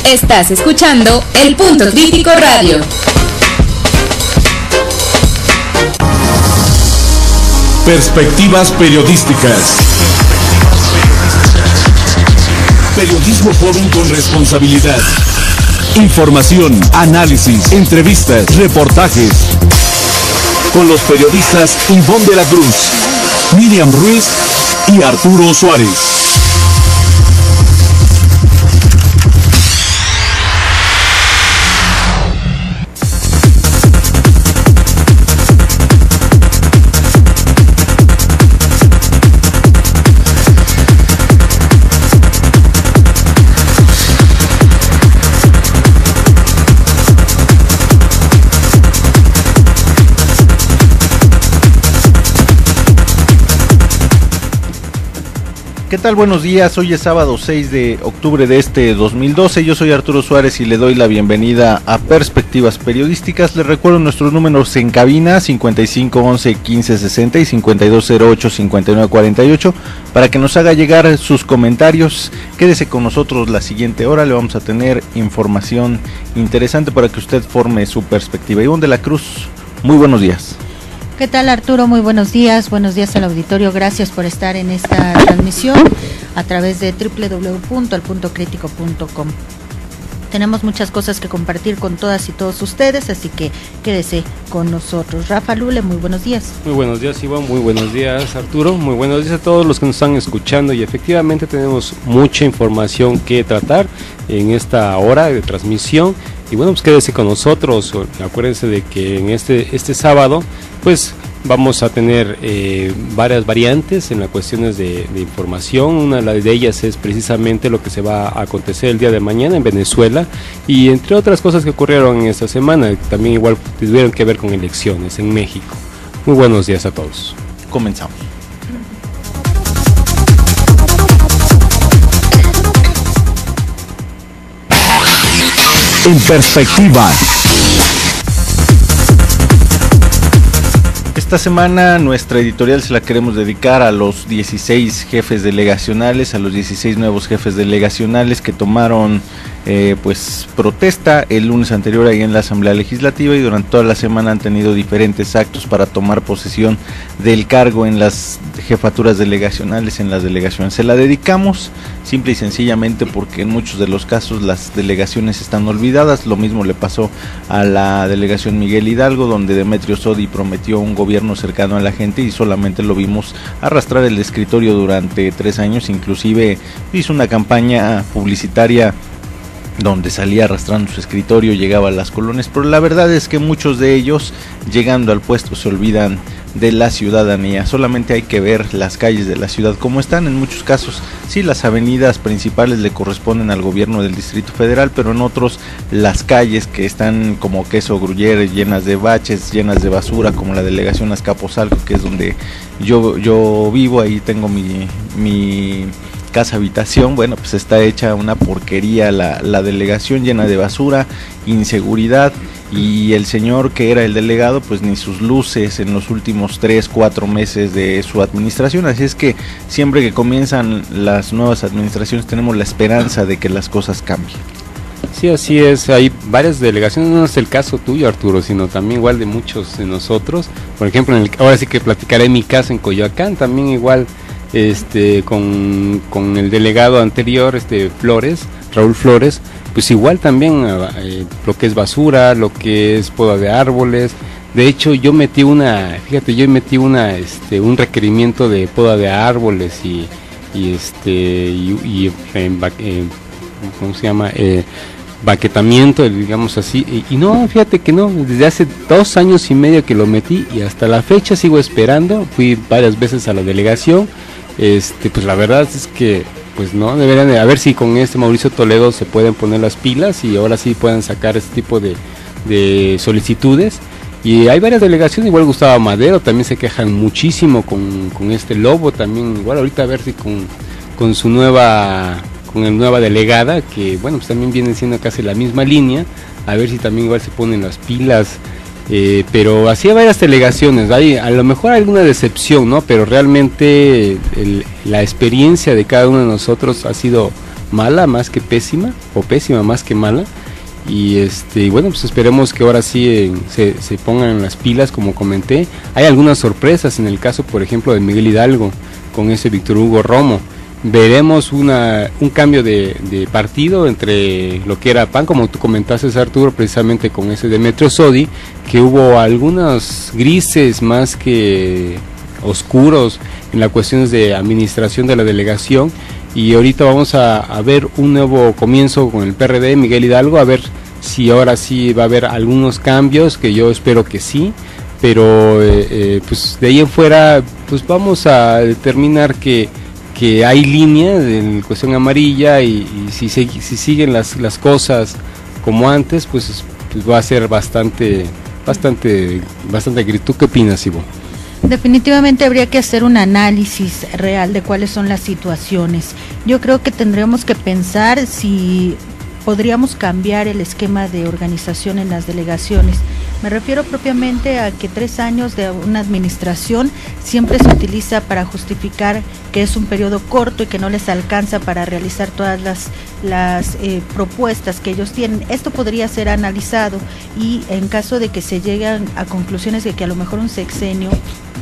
Estás escuchando El Punto Crítico Radio. Perspectivas periodísticas. Periodismo joven con responsabilidad. Información, análisis, entrevistas, reportajes. Con los periodistas Ivonne de la Cruz, Miriam Ruiz y Arturo Suárez. ¿Qué tal? Buenos días, hoy es sábado 6 de octubre de este 2012, yo soy Arturo Suárez y le doy la bienvenida a Perspectivas Periodísticas. Les recuerdo nuestros números en cabina, 5511-1560 y 5208-5948, para que nos haga llegar sus comentarios. Quédese con nosotros la siguiente hora, le vamos a tener información interesante para que usted forme su perspectiva. Ivonne de la Cruz, muy buenos días. ¿Qué tal, Arturo? Muy buenos días al auditorio, gracias por estar en esta transmisión a través de www.elpuntocritico.com. Tenemos muchas cosas que compartir con todas y todos ustedes, así que quédese con nosotros. Rafa Lule, muy buenos días. Muy buenos días, Iván, muy buenos días, Arturo, muy buenos días a todos los que nos están escuchando, y efectivamente tenemos mucha información que tratar en esta hora de transmisión. Y bueno, pues quédese con nosotros. Acuérdense de que en este sábado pues vamos a tener varias variantes en las cuestiones de información. Una de ellas es precisamente lo que se va a acontecer el día de mañana en Venezuela, y entre otras cosas que ocurrieron en esta semana, también igual tuvieron que ver con elecciones en México. Muy buenos días a todos. Comenzamos. En perspectiva. Esta semana nuestra editorial se la queremos dedicar a los 16 jefes delegacionales, a los 16 nuevos jefes delegacionales que tomaron pues protesta el lunes anterior ahí en la Asamblea Legislativa, y durante toda la semana han tenido diferentes actos para tomar posesión del cargo en las jefaturas delegacionales, en las delegaciones. Se la dedicamos simple y sencillamente porque en muchos de los casos las delegaciones están olvidadas. Lo mismo le pasó a la delegación Miguel Hidalgo, donde Demetrio Sodi prometió un gobierno cercano a la gente y solamente lo vimos arrastrar el escritorio durante 3 años. Inclusive hizo una campaña publicitaria donde salía arrastrando su escritorio, llegaba a las colonias, pero la verdad es que muchos de ellos, llegando al puesto, se olvidan de la ciudadanía. Solamente hay que ver las calles de la ciudad como están. En muchos casos sí, las avenidas principales le corresponden al gobierno del Distrito Federal, pero en otros las calles que están como queso gruyere, llenas de baches, llenas de basura, como la delegación Azcapotzalco, que es donde yo vivo. Ahí tengo mi casa habitación. Bueno, pues está hecha una porquería la delegación, llena de basura, inseguridad, y el señor que era el delegado pues ni sus luces en los últimos 3-4 meses de su administración. Así es que siempre que comienzan las nuevas administraciones tenemos la esperanza de que las cosas cambien. Sí, así es, hay varias delegaciones, no es el caso tuyo, Arturo, sino también igual de muchos de nosotros. Por ejemplo, ahora sí que platicaré mi caso en Coyoacán, también igual con el delegado anterior, Raúl Flores, pues igual también lo que es basura, lo que es poda de árboles. De hecho yo metí un requerimiento de poda de árboles y ¿cómo se llama? Baquetamiento, digamos así, y no, fíjate que no, desde hace 2 años y medio que lo metí y hasta la fecha sigo esperando. Fui varias veces a la delegación. Pues la verdad es que pues no, deberían de, a ver si con Mauricio Toledo se pueden poner las pilas y ahora sí puedan sacar este tipo de solicitudes. Y hay varias delegaciones, igual Gustavo Madero también se quejan muchísimo con Lobo también, igual ahorita a ver si con su nueva delegada, que bueno, pues también viene siendo casi la misma línea, a ver si también igual se ponen las pilas. Pero así hay varias delegaciones, hay a lo mejor alguna decepción, ¿no? Pero realmente la experiencia de cada uno de nosotros ha sido mala más que pésima, o pésima más que mala. Y bueno, pues esperemos que ahora sí se pongan las pilas, como comenté. Hay algunas sorpresas en el caso, por ejemplo, de Miguel Hidalgo con ese Víctor Hugo Romo. Veremos un cambio de partido entre lo que era PAN, como tú comentaste, Arturo, precisamente con ese Demetrio Sodi, que hubo algunos grises más que oscuros en las cuestiones de administración de la delegación, y ahorita vamos a ver un nuevo comienzo con el PRD, Miguel Hidalgo, a ver si ahora sí va a haber algunos cambios, que yo espero que sí, pero pues de ahí en fuera pues vamos a determinar que hay línea de cuestión amarilla, y si siguen las cosas como antes, pues va a ser bastante gris. ¿Tú qué opinas, Ivo? Definitivamente habría que hacer un análisis real de cuáles son las situaciones. Yo creo que tendríamos que pensar si podríamos cambiar el esquema de organización en las delegaciones. Me refiero propiamente a que 3 años de una administración siempre se utiliza para justificar que es un periodo corto y que no les alcanza para realizar todas las propuestas que ellos tienen. Esto podría ser analizado, y en caso de que se lleguen a conclusiones de que a lo mejor un sexenio,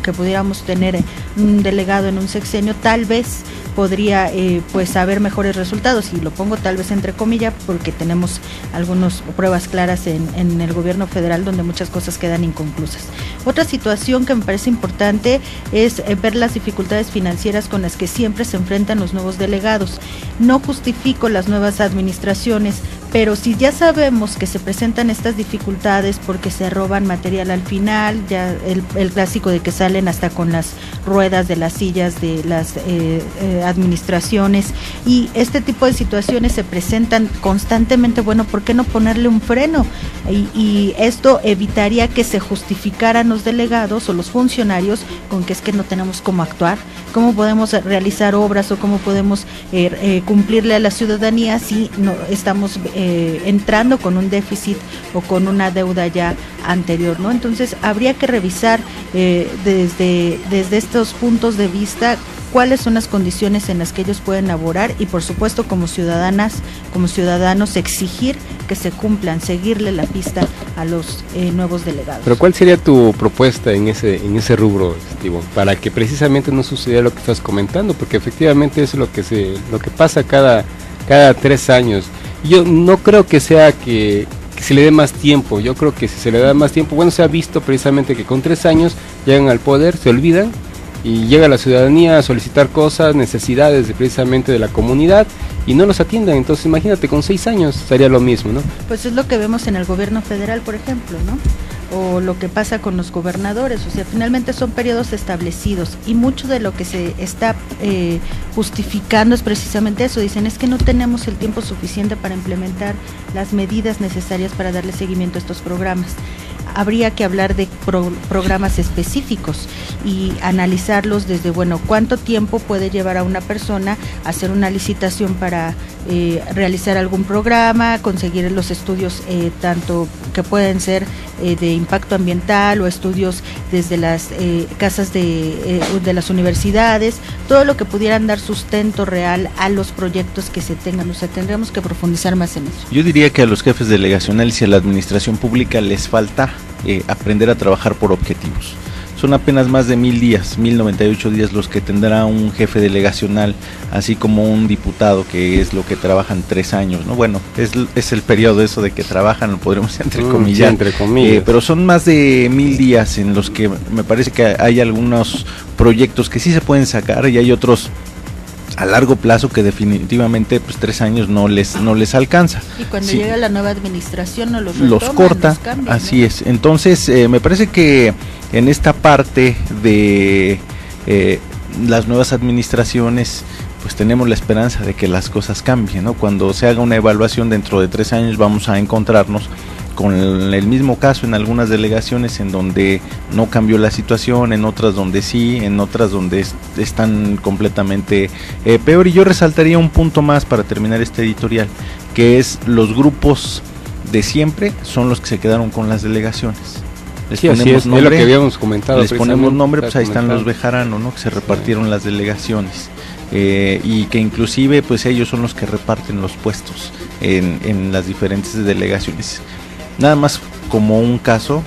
que pudiéramos tener un delegado en un sexenio, tal vez podría pues haber mejores resultados, y lo pongo tal vez entre comillas porque tenemos algunas pruebas claras en el gobierno federal donde muchas cosas quedan inconclusas. Otra situación que me parece importante es ver las dificultades financieras con las que siempre se enfrentan los nuevos delegados. No justifico las nuevas administraciones, pero si ya sabemos que se presentan estas dificultades porque se roban material al final, ya el clásico de que salen hasta con las ruedas de las sillas de las administraciones, y este tipo de situaciones se presentan constantemente, bueno, ¿por qué no ponerle un freno? Y esto evitaría que se justificaran los delegados o los funcionarios con que es que no tenemos cómo actuar, cómo podemos realizar obras o cómo podemos cumplirle a la ciudadanía si no estamos entrando con un déficit o con una deuda ya anterior, ¿no? Entonces habría que revisar desde estos puntos de vista cuáles son las condiciones en las que ellos pueden laborar, y por supuesto como ciudadanas, como ciudadanos, exigir que se cumplan, seguirle la pista a los nuevos delegados. Pero ¿cuál sería tu propuesta en ese rubro, Estivo, para que precisamente no sucediera lo que estás comentando? Porque efectivamente eso es lo que pasa cada 3 años. Yo no creo que sea que se le dé más tiempo. Yo creo que si se le da más tiempo, bueno, se ha visto precisamente que con 3 años llegan al poder, se olvidan, y llega la ciudadanía a solicitar cosas, necesidades precisamente de la comunidad, y no los atienden. Entonces imagínate, con 6 años sería lo mismo, ¿no? Pues es lo que vemos en el gobierno federal, por ejemplo, ¿no? O lo que pasa con los gobernadores, o sea, finalmente son periodos establecidos, y mucho de lo que se está justificando es precisamente eso. Dicen, es que no tenemos el tiempo suficiente para implementar las medidas necesarias para darle seguimiento a estos programas. Habría que hablar de programas específicos y analizarlos desde, bueno, cuánto tiempo puede llevar a una persona a hacer una licitación para realizar algún programa, conseguir los estudios tanto que pueden ser de impacto ambiental o estudios desde las casas de las universidades, todo lo que pudieran dar sustento real a los proyectos que se tengan. O sea, tendríamos que profundizar más en eso. Yo diría que a los jefes delegacionales y a la administración pública les falta aprender a trabajar por objetivos. Son apenas más de 1000 días, 1098 días los que tendrá un jefe delegacional, así como un diputado, que es lo que trabajan 3 años, ¿no? Bueno, es el periodo eso de que trabajan, lo podremos entrecomillar, sí, entre comillas. pero son más de 1000 días en los que me parece que hay algunos proyectos que sí se pueden sacar, y hay otros a largo plazo que definitivamente pues 3 años no les alcanza. Y cuando sí, llega la nueva administración no los corta, los cambian, así ¿no? es. Entonces me parece que en esta parte de las nuevas administraciones pues tenemos la esperanza de que las cosas cambien, ¿no? Cuando se haga una evaluación dentro de 3 años vamos a encontrarnos con el mismo caso en algunas delegaciones en donde no cambió la situación, en otras donde sí, en otras donde están completamente peor. Y yo resaltaría un punto más para terminar este editorial, que es los grupos de siempre son los que se quedaron con las delegaciones. Les sí, así es nombre, lo que habíamos comentado. Les ponemos nombre, pues ahí están los Bejarano, ¿no? Que se repartieron las delegaciones. y que inclusive pues ellos son los que reparten los puestos en las diferentes delegaciones. Nada más como un caso,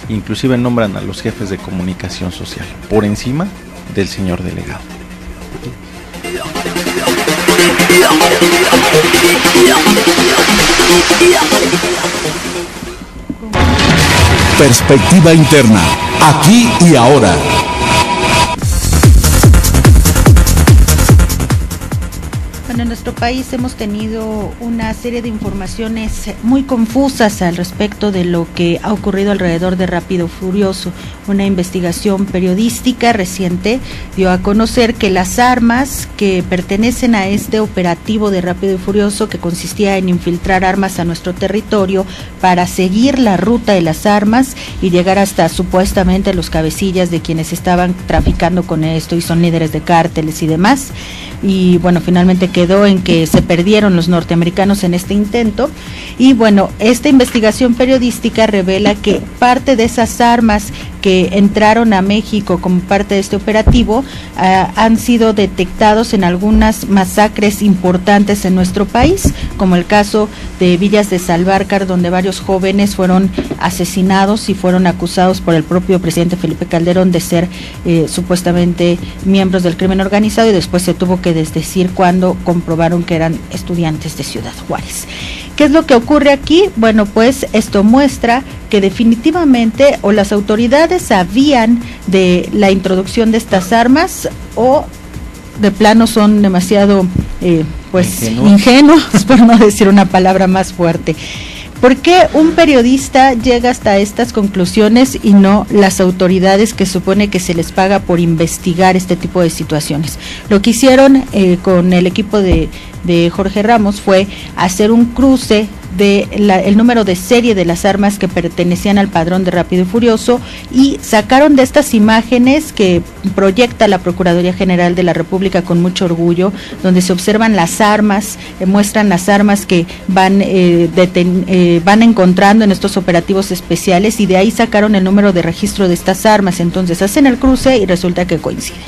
inclusive nombran a los jefes de comunicación social por encima del señor delegado. Perspectiva interna, aquí y ahora. Bueno, en nuestro país hemos tenido una serie de informaciones muy confusas al respecto de lo que ha ocurrido alrededor de Rápido Furioso. Una investigación periodística reciente dio a conocer que las armas que pertenecen a este operativo de Rápido y Furioso, que consistía en infiltrar armas a nuestro territorio para seguir la ruta de las armas y llegar hasta supuestamente los cabecillas de quienes estaban traficando con esto y son líderes de cárteles y demás. Y bueno, finalmente quedó en que se perdieron los norteamericanos en este intento. Y bueno, esta investigación periodística revela que parte de esas armas que entraron a México como parte de este operativo han sido detectados en algunas masacres importantes en nuestro país, como el caso de Villas de Salvarcar, donde varios jóvenes fueron asesinados y fueron acusados por el propio presidente Felipe Calderón de ser supuestamente miembros del crimen organizado, y después se tuvo que desdecir cuando comprobaron que eran estudiantes de Ciudad Juárez. ¿Qué es lo que ocurre aquí? Bueno, pues esto muestra que definitivamente o las autoridades sabían de la introducción de estas armas o de plano son demasiado ingenuos, por no decir una palabra más fuerte. ¿Por qué un periodista llega hasta estas conclusiones y no las autoridades que supone que se les paga por investigar este tipo de situaciones? Lo que hicieron con el equipo de Jorge Ramos fue hacer un cruce de el número de serie de las armas que pertenecían al padrón de Rápido y Furioso, y sacaron de estas imágenes que proyecta la Procuraduría General de la República con mucho orgullo, donde se observan las armas, muestran las armas que van encontrando en estos operativos especiales, y de ahí sacaron el número de registro de estas armas. Entonces hacen el cruce y resulta que coinciden.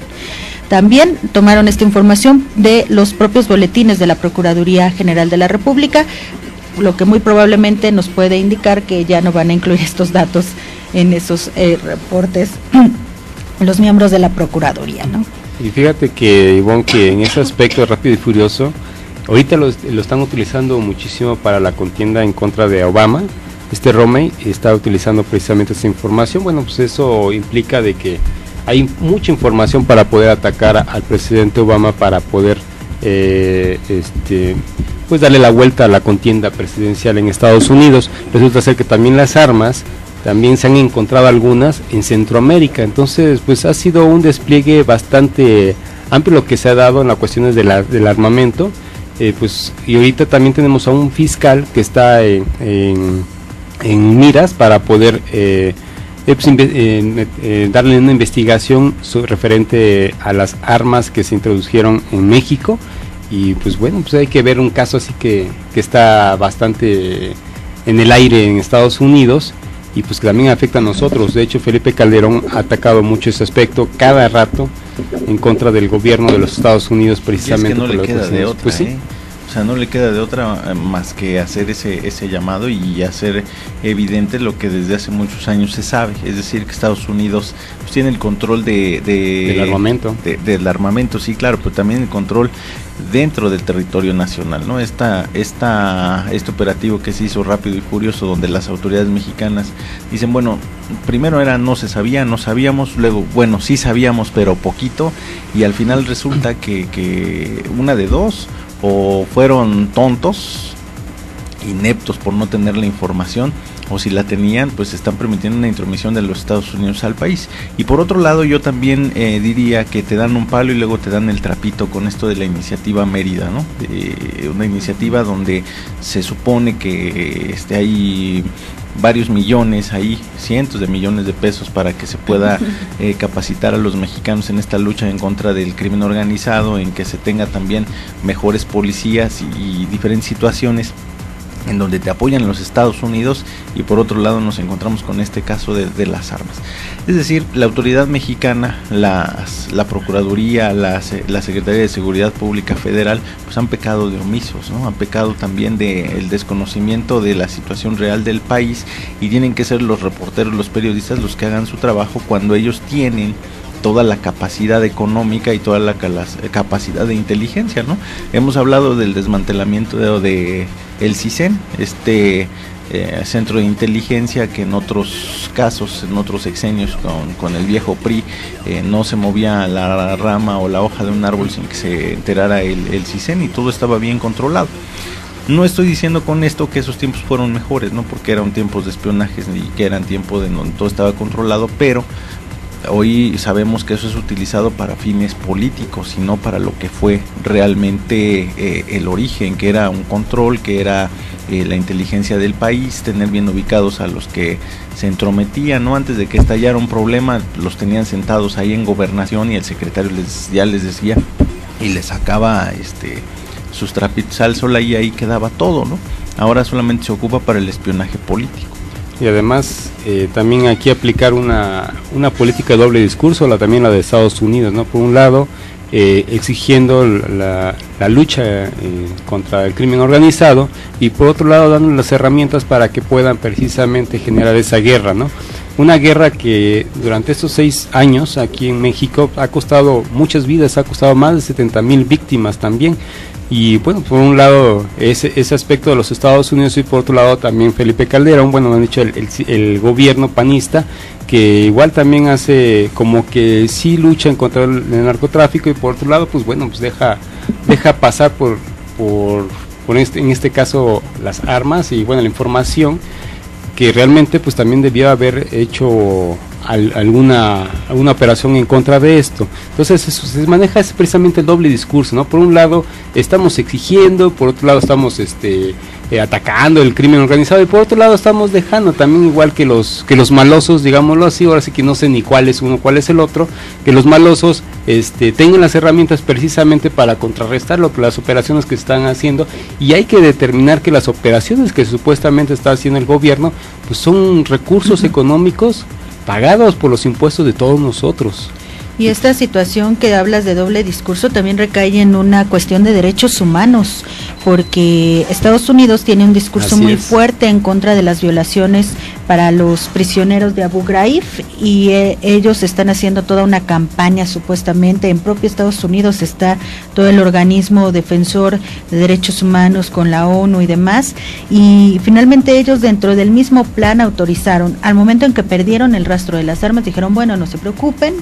También tomaron esta información de los propios boletines de la Procuraduría General de la República, lo que muy probablemente nos puede indicar que ya no van a incluir estos datos en esos reportes los miembros de la Procuraduría, ¿no? Y fíjate que, Ivonne, que en ese aspecto de Rápido y Furioso, ahorita lo están utilizando muchísimo para la contienda en contra de Obama. Romney está utilizando precisamente esta información. Bueno, pues eso implica de que hay mucha información para poder atacar al presidente Obama, para poder pues darle la vuelta a la contienda presidencial en Estados Unidos. Resulta ser que también las armas, también se han encontrado algunas en Centroamérica. Entonces pues ha sido un despliegue bastante amplio lo que se ha dado en las cuestiones del armamento, pues, y ahorita también tenemos a un fiscal que está en miras para poder darle una investigación referente a las armas que se introdujeron en México. Y pues bueno, pues hay que ver un caso así que está bastante en el aire en Estados Unidos, y pues que también afecta a nosotros. De hecho, Felipe Calderón ha atacado mucho ese aspecto cada rato en contra del gobierno de los Estados Unidos, precisamente. Y es que no le queda de otra, pues sí. O sea, no le queda de otra más que hacer ese llamado y hacer evidente lo que desde hace muchos años se sabe, es decir, que Estados Unidos pues tiene el control del armamento. Del armamento, sí, claro, pero también el control dentro del territorio nacional, ¿no? Este operativo que se hizo Rápido y Furioso, donde las autoridades mexicanas dicen, bueno, primero era no sabíamos, luego, bueno, sí sabíamos, pero poquito, y al final resulta que una de dos, o fueron tontos, ineptos por no tener la información, o si la tenían, pues están permitiendo una intromisión de los Estados Unidos al país. Y por otro lado, yo también diría que te dan un palo y luego te dan el trapito con esto de la iniciativa Mérida, ¿no? Una iniciativa donde se supone que hay varios millones ahí, cientos de millones de pesos para que se pueda capacitar a los mexicanos en esta lucha en contra del crimen organizado, en que se tenga también mejores policías y diferentes situaciones. en donde te apoyan los Estados Unidos, y por otro lado nos encontramos con este caso de las armas. Es decir, la autoridad mexicana, la Procuraduría, la Secretaría de Seguridad Pública Federal, pues han pecado de omisos, ¿no? Han pecado también del desconocimiento de la situación real del país, y tienen que ser los reporteros, los periodistas los que hagan su trabajo cuando ellos tienen toda la capacidad económica y toda la capacidad de inteligencia, ¿no? Hemos hablado del desmantelamiento de el CISEN, centro de inteligencia que en otros casos, en otros sexenios con el viejo PRI, no se movía la rama o la hoja de un árbol sin que se enterara el CISEN, y todo estaba bien controlado. No estoy diciendo con esto que esos tiempos fueron mejores, ¿no? Porque eran tiempos de espionaje y que eran tiempos de donde todo estaba controlado, pero hoy sabemos que eso es utilizado para fines políticos y no para lo que fue realmente el origen, que era un control, que era la inteligencia del país, tener bien ubicados a los que se entrometían, ¿no? Antes de que estallara un problema, los tenían sentados ahí en gobernación y el secretario ya les decía y les sacaba sus trapitos al sol, y ahí quedaba todo, ¿no? Ahora solamente se ocupa para el espionaje político. Y además también aquí aplicar una política de doble discurso, también la de Estados Unidos, ¿no? Por un lado, exigiendo la lucha contra el crimen organizado, y por otro lado dando las herramientas para que puedan precisamente generar esa guerra, ¿no? Una guerra que durante estos 6 años aquí en México ha costado muchas vidas, ha costado más de 70,000 víctimas también. Y bueno, por un lado ese aspecto de los Estados Unidos, y por otro lado también Felipe Calderón, bueno, me han dicho el gobierno panista, que igual también hace como que sí lucha en contra del narcotráfico, y por otro lado pues bueno, pues deja pasar por en este caso las armas y bueno, la información, que realmente pues también debió haber hecho alguna operación en contra de esto. Entonces eso se maneja precisamente el doble discurso, ¿no? Por un lado estamos exigiendo, por otro lado estamos atacando el crimen organizado, y por otro lado estamos dejando también, igual que los malosos, digámoslo así, ahora sí que no sé ni cuál es uno, cuál es el otro, que los malosos tengan las herramientas precisamente para contrarrestar las operaciones que están haciendo, y hay que determinar que las operaciones que supuestamente está haciendo el gobierno pues son recursos económicos pagados por los impuestos de todos nosotros. Y esta situación que hablas de doble discurso también recae en una cuestión de derechos humanos, porque Estados Unidos tiene un discurso muy fuerte en contra de las violaciones para los prisioneros de Abu Ghraib, y ellos están haciendo toda una campaña supuestamente. En propio Estados Unidos está todo el organismo defensor de derechos humanos con la ONU y demás, y finalmente ellos dentro del mismo plan autorizaron, al momento en que perdieron el rastro de las armas, dijeron bueno, no se preocupen,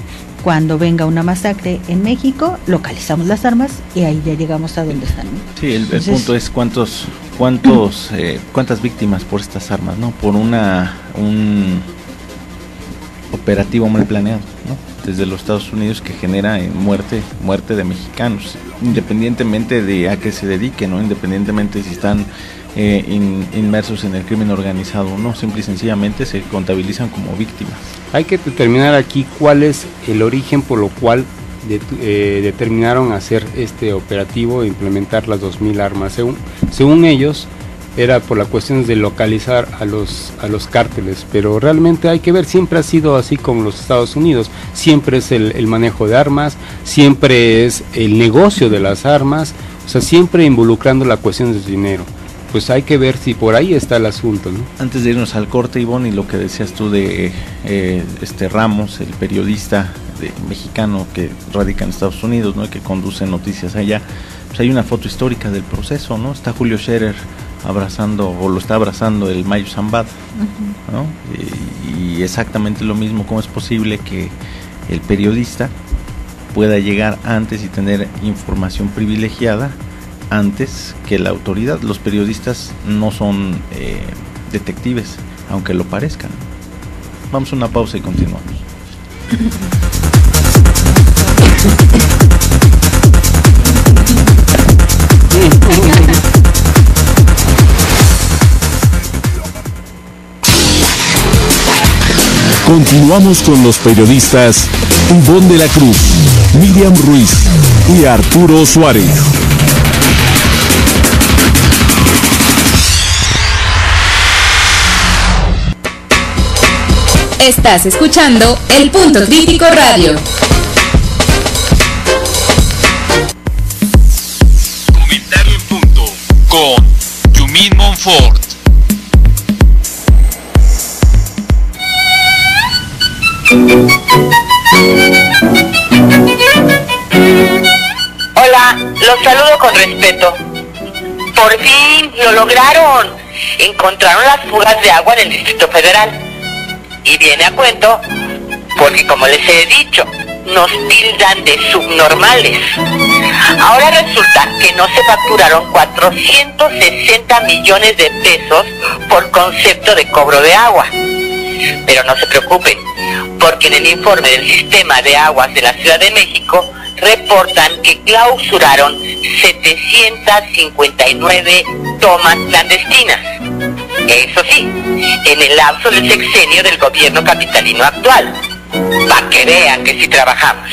cuando venga una masacre en México, localizamos las armas y ahí ya llegamos a donde están. Sí, el punto es cuántas víctimas por estas armas, ¿no? Por un operativo mal planeado, ¿no? Desde los Estados Unidos, que genera muerte de mexicanos, independientemente de a qué se dediquen, ¿no? Independientemente si están inmersos en el crimen organizado o no, simple y sencillamente se contabilizan como víctimas. Hay que determinar aquí cuál es el origen por lo cual determinaron hacer este operativo e implementar las 2,000 armas. Según ellos, era por las cuestiones de localizar a los cárteles, pero realmente hay que ver, siempre ha sido así como los Estados Unidos, siempre es el manejo de armas, siempre es el negocio de las armas, o sea, siempre involucrando la cuestión del dinero. Pues hay que ver si por ahí está el asunto, ¿no? Antes de irnos al corte, Ivonne, y lo que decías tú de Ramos, el periodista mexicano que radica en Estados Unidos, ¿no? Que conduce noticias allá, pues hay una foto histórica del proceso, ¿no? Está Julio Scherer lo está abrazando el Mayo Zambada, ¿no? Y exactamente lo mismo. ¿Cómo es posible que el periodista pueda llegar antes y tener información privilegiada antes que la autoridad? Los periodistas no son detectives, aunque lo parezcan. Vamos a una pausa y continuamos. Continuamos con los periodistas Ivonne de la Cruz, Miriam Ruiz y Arturo Suárez. Estás escuchando El Punto Crítico Radio. Comentario en punto con Yumin Monfort. Hola, los saludo con respeto. Por fin lo lograron. Encontraron las fugas de agua en el Distrito Federal. Y viene a cuento porque, como les he dicho, nos tildan de subnormales. Ahora resulta que no se facturaron 460 millones de pesos por concepto de cobro de agua. Pero no se preocupen, porque en el informe del Sistema de Aguas de la Ciudad de México reportan que clausuraron 759 tomas clandestinas. Eso sí, en el lapso del sexenio del gobierno capitalino actual. Para que vean que sí trabajamos.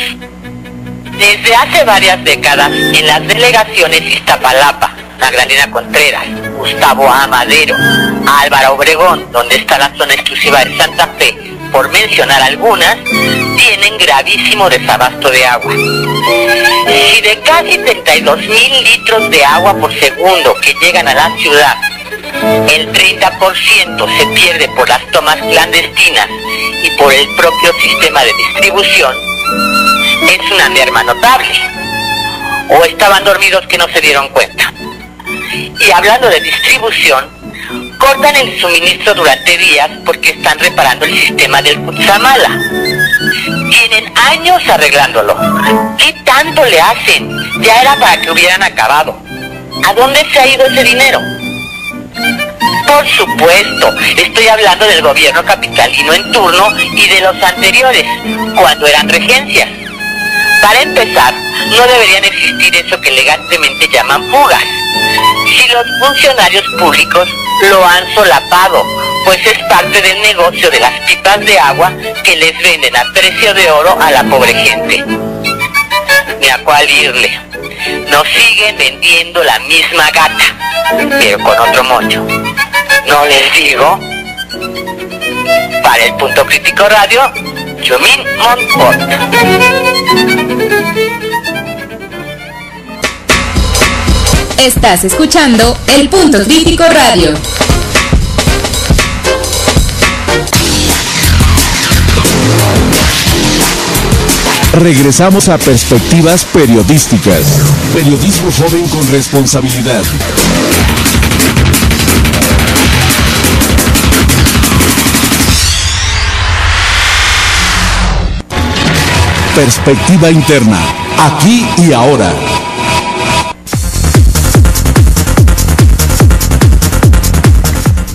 Desde hace varias décadas, en las delegaciones Iztapalapa, Magdalena Contreras, Gustavo A. Madero, Álvaro Obregón, donde está la zona exclusiva de Santa Fe, por mencionar algunas, tienen gravísimo desabasto de agua. Si de casi 32,000 litros de agua por segundo que llegan a la ciudad, el 30% se pierde por las tomas clandestinas y por el propio sistema de distribución, es una merma notable. ¿O estaban dormidos que no se dieron cuenta? Y hablando de distribución, cortan el suministro durante días porque están reparando el sistema del Cutzamala. Tienen años arreglándolo. ¿Qué tanto le hacen? Ya era para que hubieran acabado. ¿A dónde se ha ido ese dinero? Por supuesto, estoy hablando del gobierno capitalino en turno y de los anteriores, cuando eran regencias. Para empezar, no deberían existir eso que elegantemente llaman fugas. Si los funcionarios públicos lo han solapado, pues es parte del negocio de las pipas de agua que les venden a precio de oro a la pobre gente. Ni a cuál irle. Nos siguen vendiendo la misma gata, pero con otro moño. ¿No les digo? Para el Punto Crítico Radio, Yumin Monfort. Estás escuchando El Punto Crítico Radio. Regresamos a Perspectivas Periodísticas. Periodismo joven con responsabilidad. Perspectiva interna, aquí y ahora.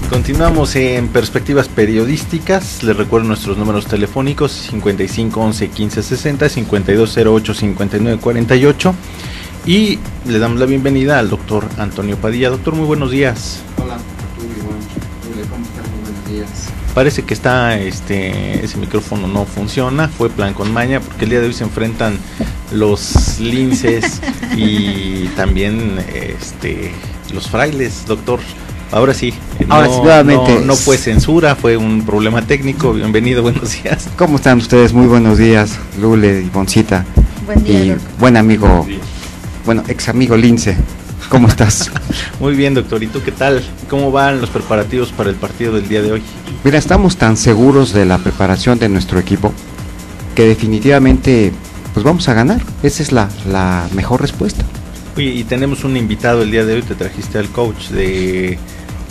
Continuamos en Perspectivas Periodísticas. Les recuerdo nuestros números telefónicos: 55 11 15 60, 52 08 59 48. Y le damos la bienvenida al doctor Antonio Padilla. Doctor, muy buenos días. Hola, Arturo, ¿cómo están? Muy buenos días. Parece que ese micrófono no funciona, fue plan con maña, porque el día de hoy se enfrentan los linces y también los frailes, doctor. Ahora sí, no fue censura, fue un problema técnico. Bienvenido, buenos días. ¿Cómo están ustedes? Muy buenos días, Lule y Boncita. Buen día, y doctor. buen amigo, ex amigo Lince. ¿Cómo estás? Muy bien, doctor. ¿Y tú qué tal? ¿Cómo van los preparativos para el partido del día de hoy? Mira, estamos tan seguros de la preparación de nuestro equipo que definitivamente pues vamos a ganar. Esa es la mejor respuesta. Oye, y tenemos un invitado el día de hoy. Te trajiste al coach de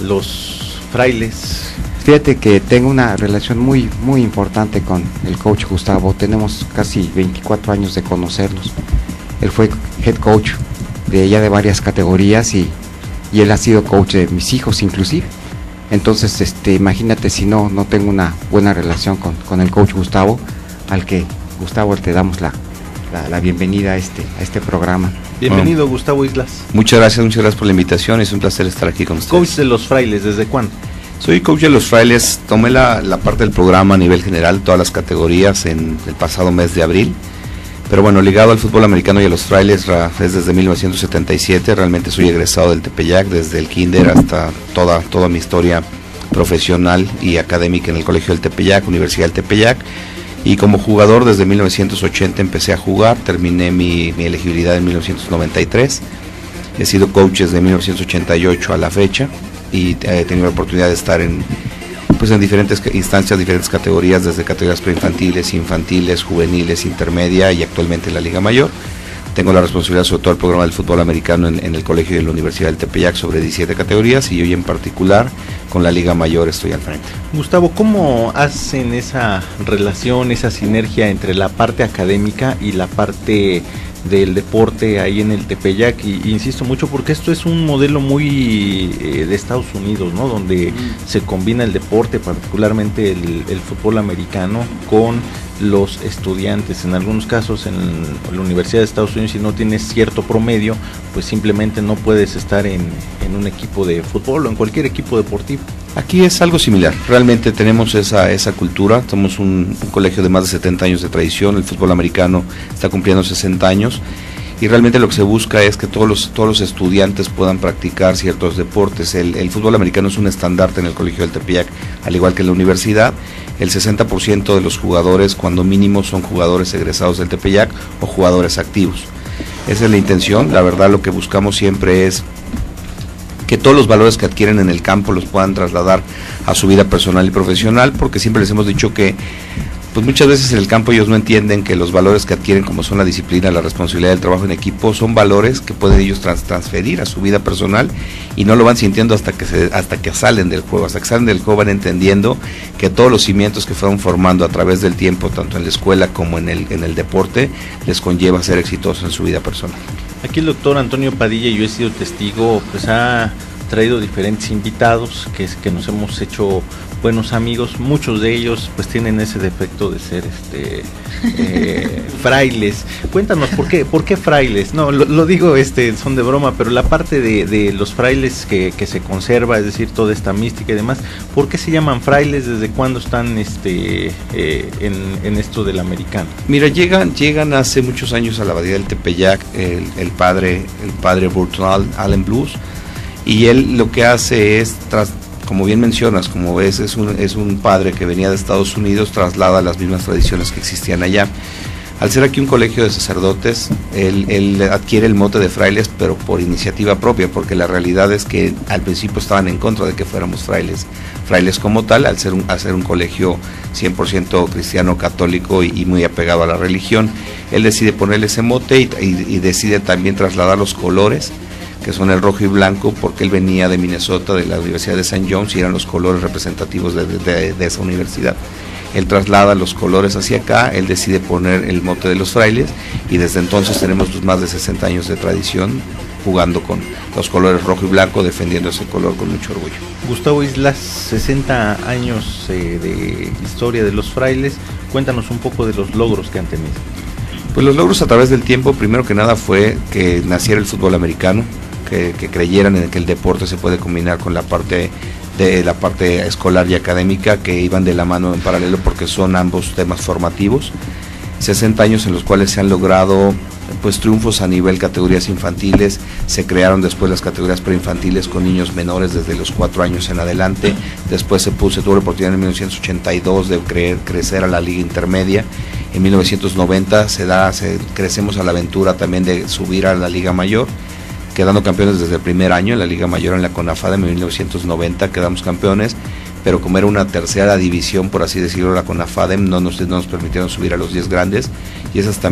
los frailes. Fíjate que tengo una relación muy muy importante con el coach Gustavo. Tenemos casi 24 años de conocernos. Él fue head coach de varias categorías y él ha sido coach de mis hijos inclusive. Entonces, imagínate si no tengo una buena relación con el coach Gustavo, al que Gustavo te damos la bienvenida a este programa. Bienvenido, Gustavo Islas. Muchas gracias por la invitación, es un placer estar aquí con ustedes. Coach de los frailes, ¿desde cuándo? Soy coach de los frailes, tomé la parte del programa a nivel general, todas las categorías en el pasado mes de abril, pero bueno, ligado al fútbol americano y a los frailes es desde 1977, realmente soy egresado del Tepeyac, desde el kinder hasta toda mi historia profesional y académica en el Colegio del Tepeyac, Universidad del Tepeyac, y como jugador desde 1980 empecé a jugar, terminé mi elegibilidad en 1993, he sido coach desde 1988 a la fecha y he tenido la oportunidad de estar en diferentes instancias, diferentes categorías, desde categorías preinfantiles, infantiles, juveniles, intermedia y actualmente en la Liga Mayor. Tengo la responsabilidad sobre todo del programa del fútbol americano en el colegio de la Universidad del Tepeyac sobre 17 categorías y hoy en particular con la Liga Mayor estoy al frente. Gustavo, ¿cómo hacen esa relación, esa sinergia entre la parte académica y la parte del deporte ahí en el Tepeyac? Y insisto mucho porque esto es un modelo muy de Estados Unidos, ¿no? Donde se combina el deporte, particularmente el fútbol americano, con los estudiantes. En algunos casos en la Universidad de Estados Unidos, si no tienes cierto promedio, pues simplemente no puedes estar en un equipo de fútbol o en cualquier equipo deportivo. Aquí es algo similar, realmente tenemos esa cultura, somos un colegio de más de 70 años de tradición, el fútbol americano está cumpliendo 60 años y realmente lo que se busca es que todos los estudiantes puedan practicar ciertos deportes. El fútbol americano es un estandarte en el Colegio del Tepeyac, al igual que en la universidad. El 60% de los jugadores, cuando mínimo, son jugadores egresados del Tepeyac o jugadores activos. Esa es la intención. La verdad, lo que buscamos siempre es que todos los valores que adquieren en el campo los puedan trasladar a su vida personal y profesional, porque siempre les hemos dicho que pues muchas veces en el campo ellos no entienden que los valores que adquieren, como son la disciplina, la responsabilidad del trabajo en equipo, son valores que pueden ellos transferir a su vida personal y no lo van sintiendo hasta que salen del juego. Hasta que salen del juego van entendiendo que todos los cimientos que fueron formando a través del tiempo, tanto en la escuela como en el deporte, les conlleva ser exitosos en su vida personal. Aquí el doctor Antonio Padilla, yo he sido testigo, pues ha traído diferentes invitados que nos hemos hecho buenos amigos. Muchos de ellos pues tienen ese defecto de ser frailes. Cuéntanos por qué frailes. No, lo digo son de broma, pero la parte de los frailes que se conserva, es decir, toda esta mística y demás, ¿por qué se llaman frailes? ¿Desde cuándo están en esto del americano? Mira, llegan hace muchos años a la abadía del Tepeyac el padre Burton Allen Blues, y él lo que hace es, como bien mencionas, como ves, es un padre que venía de Estados Unidos, traslada las mismas tradiciones que existían allá. Al ser aquí un colegio de sacerdotes, él adquiere el mote de frailes, pero por iniciativa propia, porque la realidad es que al principio estaban en contra de que fuéramos frailes como tal, al ser un colegio 100% cristiano, católico y muy apegado a la religión. Él decide ponerle ese mote y decide también trasladar los colores, que son el rojo y blanco, porque él venía de Minnesota, de la Universidad de St. John's, y eran los colores representativos de esa universidad. Él traslada los colores hacia acá, él decide poner el mote de los frailes, y desde entonces tenemos más de 60 años de tradición jugando con los colores rojo y blanco, defendiendo ese color con mucho orgullo. Gustavo Islas, 60 años de historia de los frailes, cuéntanos un poco de los logros que han tenido. Pues los logros a través del tiempo, primero que nada fue que naciera el fútbol americano, que creyeran en que el deporte se puede combinar con la parte escolar y académica, que iban de la mano en paralelo porque son ambos temas formativos. 60 años en los cuales se han logrado pues triunfos a nivel categorías infantiles. Se crearon después las categorías preinfantiles con niños menores desde los 4 años en adelante. Después se tuvo la oportunidad en 1982 de crecer a la liga intermedia. En 1990 crecemos a la aventura también de subir a la liga mayor, quedando campeones desde el primer año en la Liga Mayor en la CONAFADEM. En 1990 quedamos campeones, pero como era una tercera división, por así decirlo, la CONAFADEM, no nos permitieron subir a los 10 grandes, y es hasta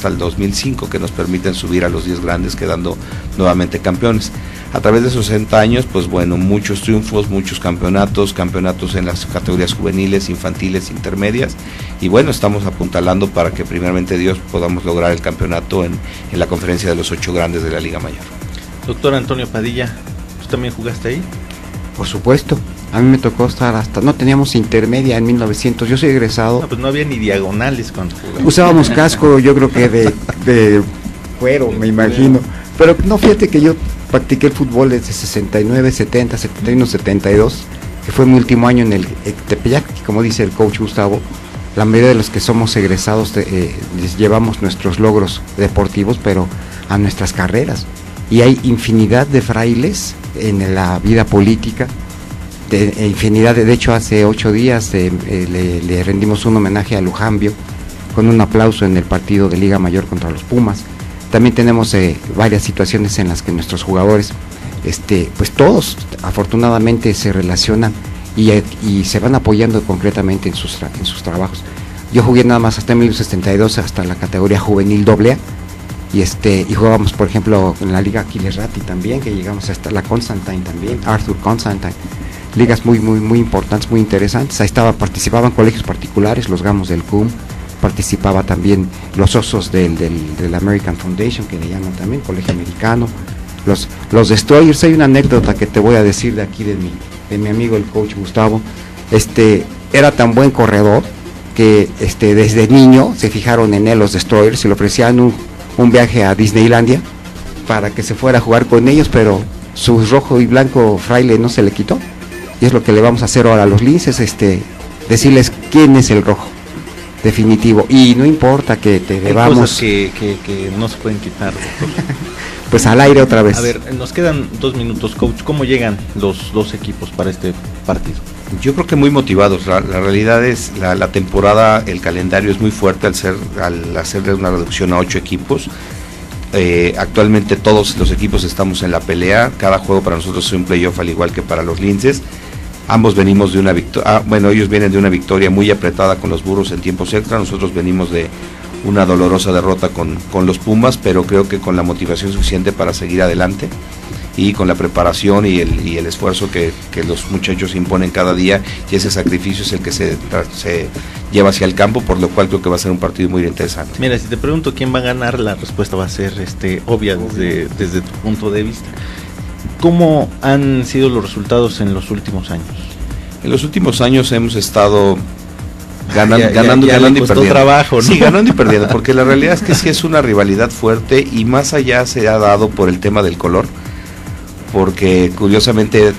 el 2005 que nos permiten subir a los 10 grandes, quedando nuevamente campeones. A través de esos 60 años, pues bueno, muchos triunfos, muchos campeonatos en las categorías juveniles, infantiles, intermedias, y bueno, estamos apuntalando para que primeramente Dios podamos lograr el campeonato en la conferencia de los 8 grandes de la Liga Mayor. Doctor Antonio Padilla, ¿tú también jugaste ahí? Por supuesto, a mí me tocó estar no teníamos intermedia en 1900, yo soy egresado. No, pues no había ni diagonales cuando jugamos. Usábamos casco, yo creo que de cuero, me imagino, pero no, fíjate que yo practiqué el fútbol desde 69, 70, 71, 72, que fue mi último año en el Tepeyac, como dice el coach Gustavo. La mayoría de los que somos egresados les llevamos nuestros logros deportivos, pero a nuestras carreras. Y hay infinidad de frailes en la vida política, infinidad, de hecho hace 8 días le rendimos un homenaje a Lujambio con un aplauso en el partido de Liga Mayor contra los Pumas. También tenemos varias situaciones en las que nuestros jugadores, pues todos afortunadamente se relacionan y se van apoyando concretamente en sus trabajos. Yo jugué nada más hasta 1972, hasta la categoría juvenil AA, y jugábamos, por ejemplo, en la Liga Aquiles Ratti también, que llegamos hasta la Constantine también, Arthur Constantine, ligas muy importantes, muy interesantes. Ahí participaban colegios particulares, los Gamos del CUM, participaba también los Osos del American Foundation, que le llaman también, colegio americano, los Destroyers. Hay una anécdota que te voy a decir de aquí de mi amigo el coach Gustavo. Era tan buen corredor que desde niño se fijaron en él los Destroyers y le ofrecían un viaje a Disneylandia para que se fuera a jugar con ellos, pero su rojo y blanco fraile no se le quitó, y es lo que le vamos a hacer ahora a los linces, decirles quién es el rojo definitivo, y no importa que te debamos. Hay cosas que no se pueden quitar, doctor. Pues al aire otra vez. A ver, nos quedan 2 minutos, coach. ¿Cómo llegan los 2 equipos para este partido? Yo creo que muy motivados. La realidad es la temporada, el calendario es muy fuerte al hacerle una reducción a 8 equipos. Actualmente todos los equipos estamos en la pelea. Cada juego para nosotros es un playoff, al igual que para los linces. Ambos venimos de una victoria. Ellos vienen de una victoria muy apretada con los Burros en tiempos extra. Nosotros venimos de una dolorosa derrota con los Pumas, pero creo que con la motivación suficiente para seguir adelante, y con la preparación y el esfuerzo que los muchachos imponen cada día, y ese sacrificio es el que se lleva hacia el campo, por lo cual creo que va a ser un partido muy interesante. Mira, si te pregunto quién va a ganar, la respuesta va a ser obvia desde tu punto de vista. ¿Cómo han sido los resultados en los últimos años? En los últimos años hemos estado ganando y perdiendo. Trabajo, ¿no? Sí, ganando y perdiendo, porque la realidad es que sí es una rivalidad fuerte, y más allá se ha dado por el tema del color, porque curiosamente,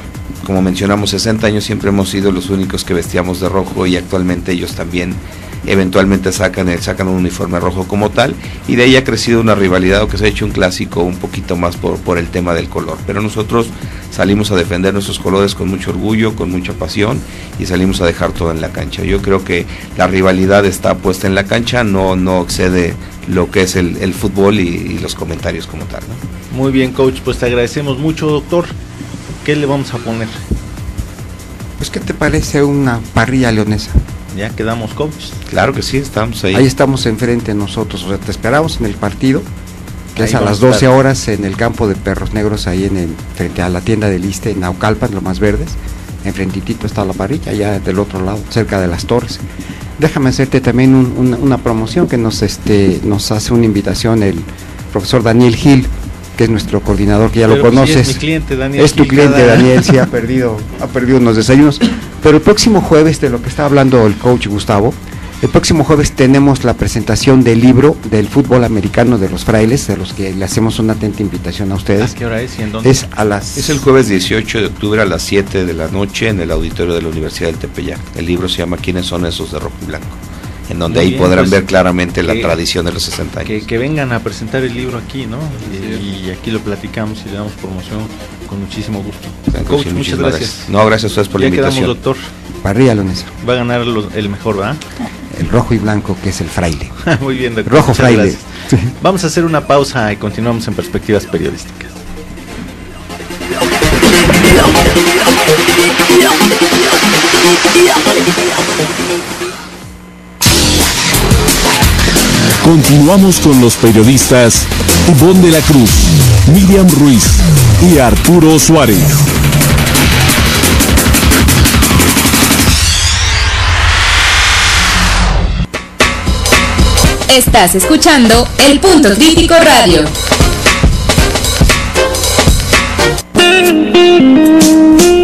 como mencionamos, 60 años siempre hemos sido los únicos que vestíamos de rojo, y actualmente ellos también eventualmente sacan un uniforme rojo como tal, y de ahí ha crecido una rivalidad, o que se ha hecho un clásico un poquito más por el tema del color, pero nosotros salimos a defender nuestros colores con mucho orgullo, con mucha pasión, y salimos a dejar todo en la cancha. Yo creo que la rivalidad está puesta en la cancha, no excede lo que es el fútbol y los comentarios como tal, ¿no? Muy bien, coach, pues te agradecemos mucho, doctor. ¿Qué le vamos a poner? Pues, ¿qué te parece una parrilla leonesa? Ya quedamos, coach. Claro que sí, estamos ahí. Ahí estamos enfrente nosotros, o sea, te esperamos en el partido, que Ahí es a las 12 horas en el campo de Perros Negros, ahí frente a la tienda del Iste, en Naucalpan, lo más verdes. Enfrentitito está la parrilla, allá del otro lado, cerca de las torres. Déjame hacerte también una promoción que nos hace una invitación el profesor Daniel Gil, que es nuestro coordinador, que ya lo conoces. Sí, es mi cliente, Daniel. Es tu cliente, Daniel, sí, ha perdido unos desayunos. Pero el próximo jueves, de lo que está hablando el coach Gustavo, el próximo jueves tenemos la presentación del libro del fútbol americano de los frailes, de los que le hacemos una atenta invitación a ustedes. ¿A qué hora es y en dónde? Es el jueves 18 de octubre a las 7 de la noche en el auditorio de la Universidad del Tepeyac. El libro se llama ¿Quiénes son esos de rojo y blanco?, en donde ahí podrán ver claramente la tradición de los 60 años. Que vengan a presentar el libro aquí, ¿no? Y aquí lo platicamos y le damos promoción con muchísimo gusto. Coach, muchas gracias. No, gracias a ustedes por la invitación. Quedamos, doctor. Parrilla leonesa. Va a ganar el mejor, ¿verdad? El rojo y blanco, que es el fraile. Muy bien, doctor. Rojo fraile. Sí. Vamos a hacer una pausa y continuamos en Perspectivas Periodísticas. Continuamos con los periodistas Ivonne de la Cruz, Miriam Ruiz y Arturo Suárez. Estás escuchando El Punto Crítico Radio.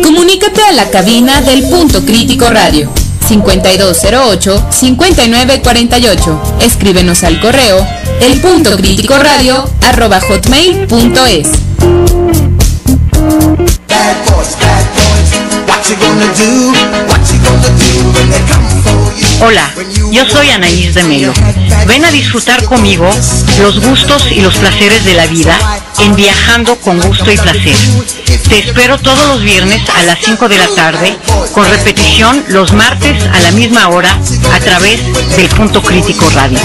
Comunícate a la cabina del Punto Crítico Radio. 5208-5948. Escríbenos al correo elpuntocriticoradio@hotmail.es. Bad boys, what you gonna do when they come for you? Hola, yo soy Anaís de Melo. Ven a disfrutar conmigo los gustos y los placeres de la vida en Viajando con Gusto y Placer. Te espero todos los viernes a las 5 de la tarde, con repetición los martes a la misma hora a través del Punto Crítico Radio.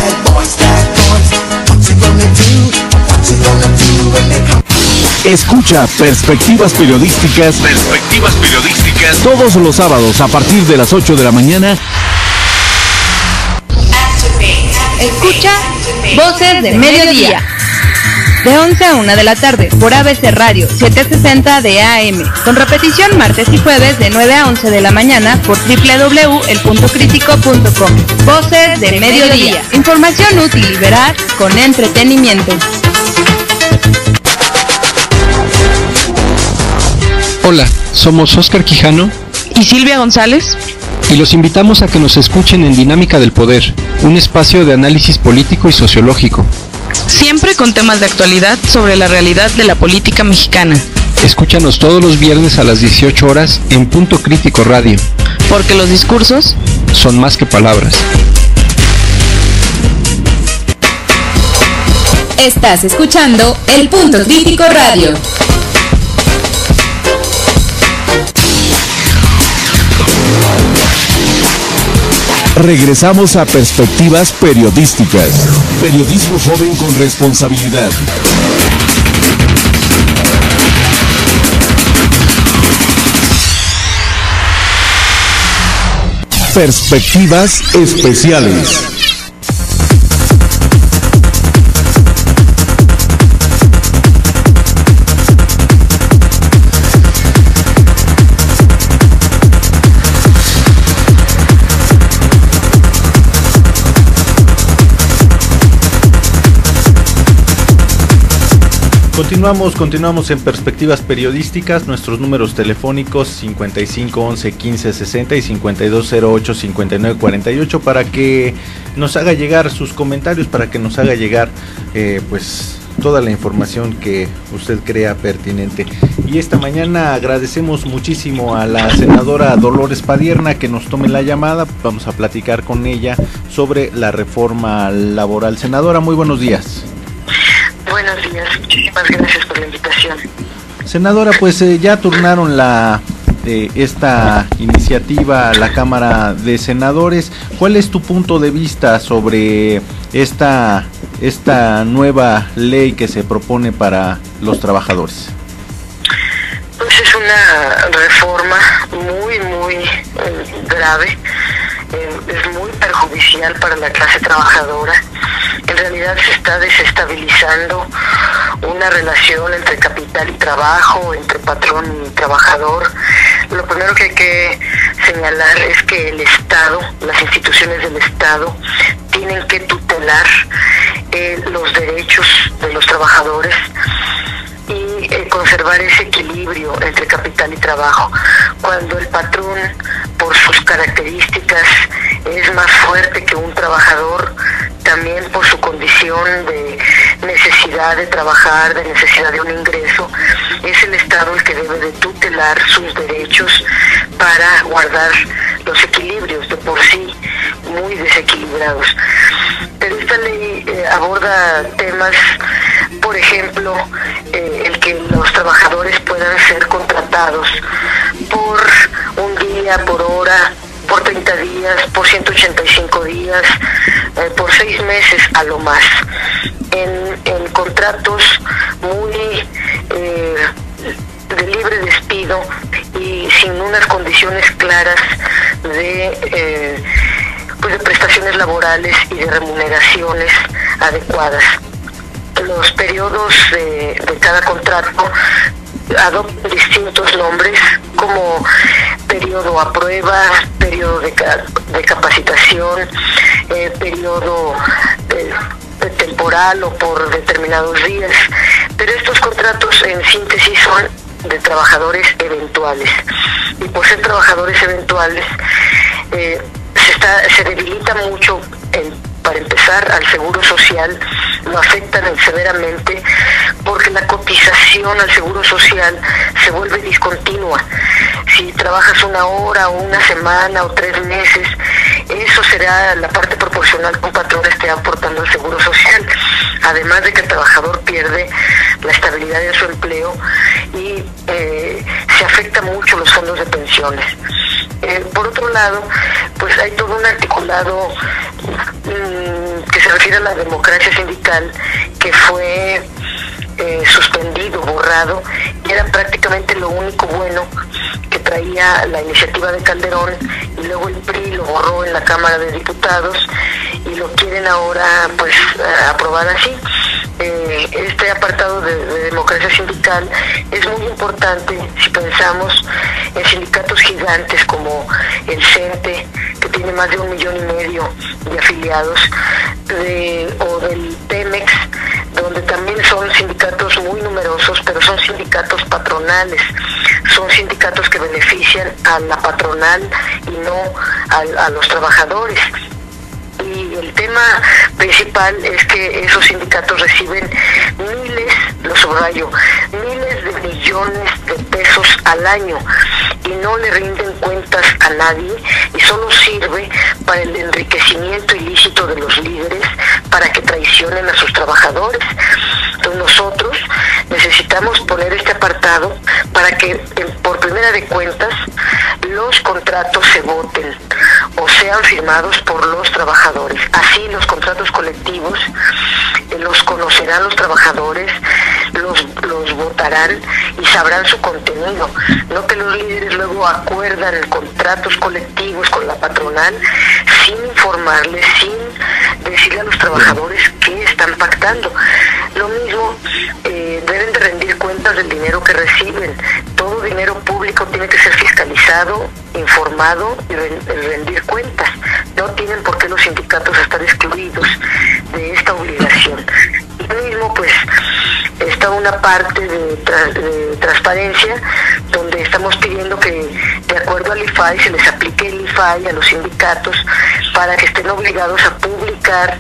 Escucha Perspectivas Periodísticas. Perspectivas Periodísticas. Todos los sábados a partir de las 8 de la mañana. Escucha Voces del Mediodía. De 11 a 1 de la tarde por ABC Radio 760 de AM. Con repetición martes y jueves de 9 a 11 de la mañana por www.elpuntocrítico.com. Voces del Mediodía. Información útil y veraz con entretenimiento. Hola, somos Óscar Quijano y Silvia González. Y los invitamos a que nos escuchen en Dinámica del Poder, un espacio de análisis político y sociológico. Siempre con temas de actualidad sobre la realidad de la política mexicana. Escúchanos todos los viernes a las 18 horas en Punto Crítico Radio. Porque los discursos son más que palabras. Estás escuchando El Punto Crítico Radio. Regresamos a Perspectivas Periodísticas. Periodismo joven con responsabilidad. Perspectivas especiales. Continuamos en Perspectivas Periodísticas. Nuestros números telefónicos 55 11 15 60 y 52 08 59 48 para que nos haga llegar sus comentarios, para que nos haga llegar pues toda la información que usted crea pertinente. Y esta mañana agradecemos muchísimo a la senadora Dolores Padierna que nos tome la llamada. Vamos a platicar con ella sobre la reforma laboral. Senadora, muy buenos días. Buenos días, muchísimas gracias por la invitación. Senadora, pues ya turnaron esta iniciativa a la Cámara de Senadores. ¿Cuál es tu punto de vista sobre esta nueva ley que se propone para los trabajadores? Pues es una reforma muy grave, es muy perjudicial para la clase trabajadora. En realidad se está desestabilizando una relación entre capital y trabajo, entre patrón y trabajador. Lo primero que hay que señalar es que el Estado, las instituciones del Estado, tienen que tutelar los derechos de los trabajadores y conservar ese equilibrio entre capital y trabajo. Cuando el patrón, por sus características, es más fuerte que un trabajador, también por su condición de necesidad de trabajar, de necesidad de un ingreso, es el Estado el que debe de tutelar sus derechos para guardar los equilibrios de por sí muy desequilibrados. Pero esta ley aborda temas, por ejemplo, el que los trabajadores puedan ser contratados por un día, por hora, por 30 días, por 185 días, por 6 meses a lo más, en contratos muy de libre despido y sin unas condiciones claras de prestaciones laborales y de remuneraciones adecuadas. Los periodos de cada contrato adoptan distintos nombres, como periodo a prueba, periodo de capacitación, periodo temporal o por determinados días, pero estos contratos en síntesis son de trabajadores eventuales, y por ser trabajadores eventuales se debilita mucho para empezar al seguro social, lo afectan severamente porque la cotización al seguro social se vuelve discontinua. Si trabajas una hora o una semana o 3 meses eso será la parte proporcional que un patrón esté aportando al Seguro Social, además de que el trabajador pierde la estabilidad de su empleo y se afecta mucho los fondos de pensiones. Por otro lado, pues hay todo un articulado que se refiere a la democracia sindical que fue suspendido, borrado, y era prácticamente lo único bueno que traía la iniciativa de Calderón, y luego el PRI lo borró en la Cámara de Diputados y lo quieren ahora pues aprobar así. Este apartado de democracia sindical es muy importante si pensamos en sindicatos gigantes como el CENTE, que tiene más de 1,5 millones de afiliados, o del Pemex, donde también son sindicatos muy numerosos, pero son sindicatos patronales, son sindicatos que benefician a la patronal y no a los trabajadores. Y el tema principal es que esos sindicatos reciben miles, lo subrayo, miles de millones de pesos al año y no le rinden cuentas a nadie, y solo sirve para el enriquecimiento ilícito de los líderes para que traicionen a sus trabajadores. Entonces nosotros necesitamos poner este apartado para que por primera de cuentas los contratos se voten o sean firmados por los trabajadores. Así los contratos colectivos los conocerán los trabajadores, los votarán y sabrán su contenido. No que los líderes luego acuerdan contratos colectivos con la patronal sin informarles, sin decirle a los trabajadores qué están pactando. Lo mismo, deben de rendir cuentas del dinero que reciben. Todo dinero público tiene que ser fiscalizado, informado y rendir cuentas. No tienen por qué los sindicatos estar excluidos de esta obligación. Y lo mismo, pues, está una parte de transparencia donde estamos pidiendo que, de acuerdo al IFAI, se les aplique el IFAI a los sindicatos para que estén obligados a publicar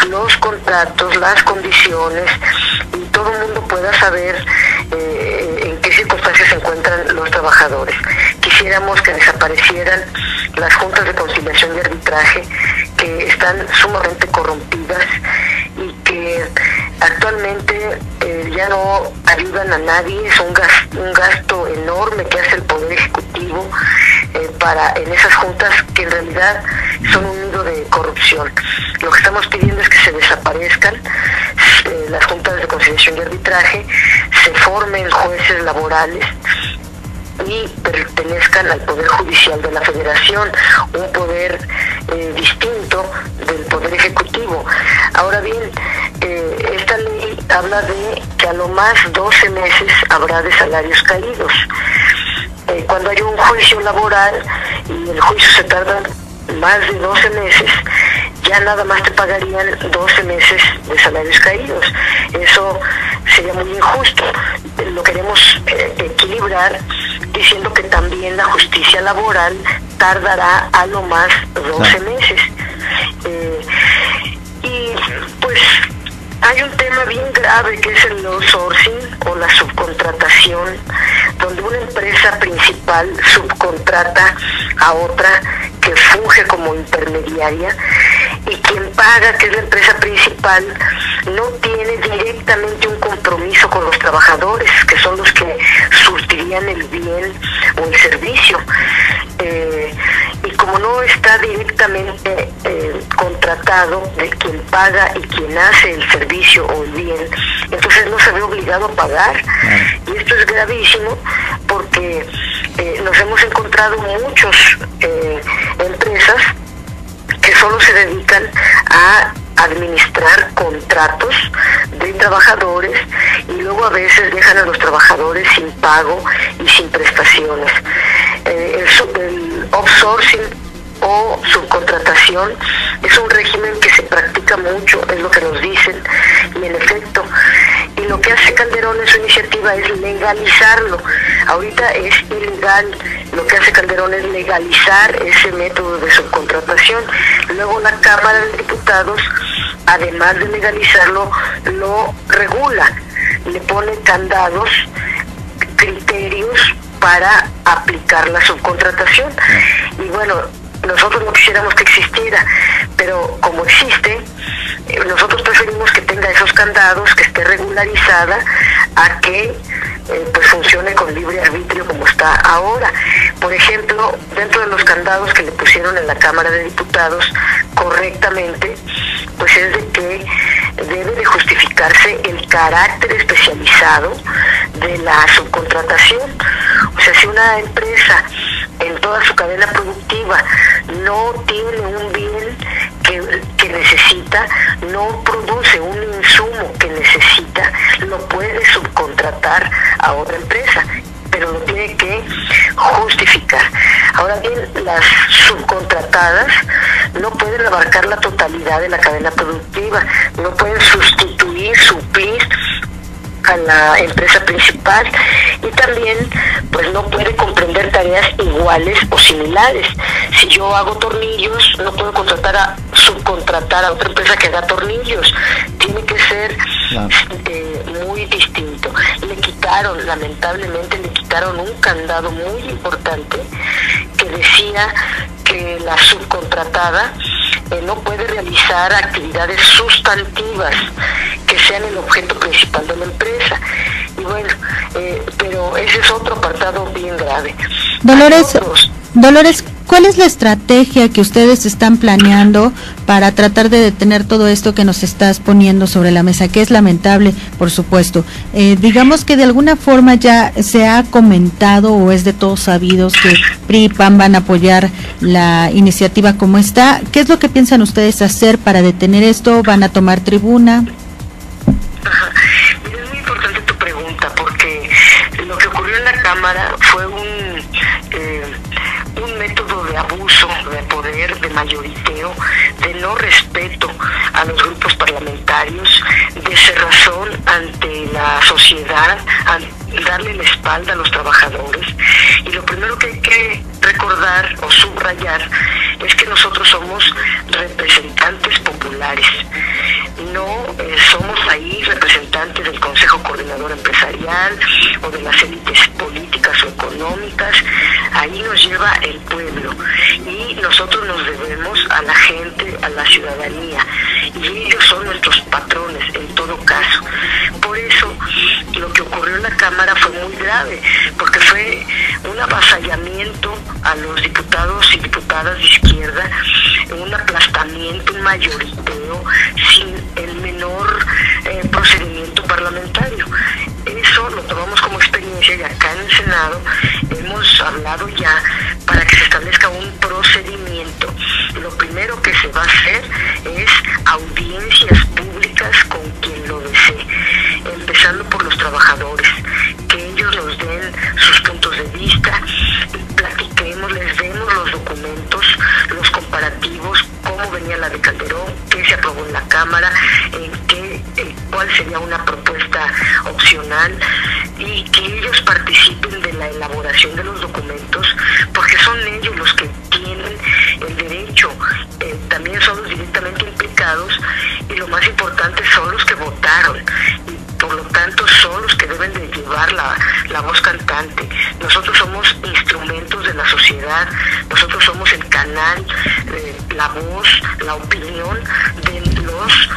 los contratos, las condiciones, y todo el mundo pueda saber en qué circunstancias se encuentran los trabajadores. Quisiéramos que desaparecieran las juntas de conciliación y arbitraje, que están sumamente corrompidas y que actualmente ya no ayudan a nadie. Es un gasto enorme que hace el Poder Ejecutivo en esas juntas, que en realidad son un nido de corrupción. Lo que estamos pidiendo es que se desaparezcan las juntas de conciliación y arbitraje, se formen jueces laborales y pertenezcan al Poder Judicial de la Federación, un poder distinto del Poder Ejecutivo. Ahora bien, esta ley habla de que a lo más 12 meses habrá de salarios caídos. Cuando hay un juicio laboral y el juicio se tarda más de 12 meses, ya nada más te pagarían 12 meses de salarios caídos. Eso sería muy injusto. Lo queremos equilibrar diciendo que también la justicia laboral tardará a lo más 12 meses. Y pues hay un tema bien grave que es el outsourcing o la subcontratación, donde una empresa principal subcontrata a otra que funge como intermediaria, y quien paga, que es la empresa principal, no tiene directamente un compromiso con los trabajadores, que son los que surtirían el bien o el servicio. Y como no está directamente contratado de quien paga y quien hace el servicio o el bien, entonces no se ve obligado a pagar. Y esto es gravísimo porque nos hemos encontrado muchas empresas que solo se dedican a administrar contratos de trabajadores y luego a veces dejan a los trabajadores sin pago y sin prestaciones. El outsourcing o subcontratación es un régimen que se practica mucho, es lo que nos dicen, y en efecto, y lo que hace Calderón en su iniciativa es legalizarlo. Ahorita es ilegal, lo que hace Calderón es legalizar ese método de subcontratación. Luego la Cámara de Diputados, además de legalizarlo, lo regula, le pone candados, criterios para aplicar la subcontratación. Y bueno, nosotros no quisiéramos que existiera, pero como existe, nosotros preferimos que tenga esos candados, que esté regularizada, a que pues funcione con libre arbitrio como está ahora. Por ejemplo, dentro de los candados que le pusieron en la Cámara de Diputados correctamente, pues es de que debe de justificarse el carácter especializado de la subcontratación. O sea, si una empresa en toda su cadena productiva no tiene un bien que necesita, no produce un insumo que necesita, lo puede subcontratar a otra empresa, pero lo tiene que justificar. Ahora bien, las subcontratadas no pueden abarcar la totalidad de la cadena productiva, no pueden sustituir, suplir a la empresa principal, y también pues no puede comprender tareas iguales o similares. Si yo hago tornillos, no puedo subcontratar a otra empresa que haga tornillos, tiene que ser muy distinto. Lamentablemente le quitaron un candado muy importante que decía que la subcontratada no puede realizar actividades sustantivas que sean el objeto principal de la empresa. Y bueno, pero ese es otro apartado bien grave. Dolores, ¿cuál es la estrategia que ustedes están planeando para tratar de detener todo esto que nos estás poniendo sobre la mesa, que es lamentable, por supuesto? Digamos que de alguna forma ya se ha comentado o es de todos sabidos que PRI y PAN van a apoyar la iniciativa como está. ¿Qué es lo que piensan ustedes hacer para detener esto? ¿Van a tomar tribuna? Es muy importante tu pregunta, porque lo que ocurrió en la Cámara fue un método de abuso de poder, de mayoriteo, de no respeto a los grupos parlamentarios, de cerrazón ante la sociedad, darle la espalda a los trabajadores. Y lo primero que hay que recordar o subrayar es que nosotros somos representantes populares, no somos ahí representantes del Consejo Coordinador Empresarial o de las élites políticas o económicas. Ahí nos lleva el pueblo y nosotros nos debemos a la gente, a la ciudadanía, y ellos son nuestros patrones en todo caso. Por eso lo que ocurrió en la Cámara fue muy grave, porque fue un avasallamiento a los diputados y diputadas de izquierda, un aplastamiento, un mayoriteo sin el menor procedimiento parlamentario. Eso lo tomamos como experiencia y acá en el Senado hemos hablado ya para que se establezca un procedimiento. Lo primero que se va a hacer es audiencias públicas con quien lo desee, empezando por los trabajadores, que ellos nos den sus puntos de vista, platiquemos, les demos los documentos, los comparativos, cómo venía la de Calderón, qué se aprobó en la Cámara, cuál sería una propuesta opcional, y que ellos participen de la elaboración de los documentos, porque son ellos los que tienen el derecho, también son los directamente implicados, y lo más importante son los que votaron, y por lo tanto son los que deben de llevar la voz cantante. Nosotros somos instrumentos de la sociedad, nosotros somos el canal, la voz, la opinión de los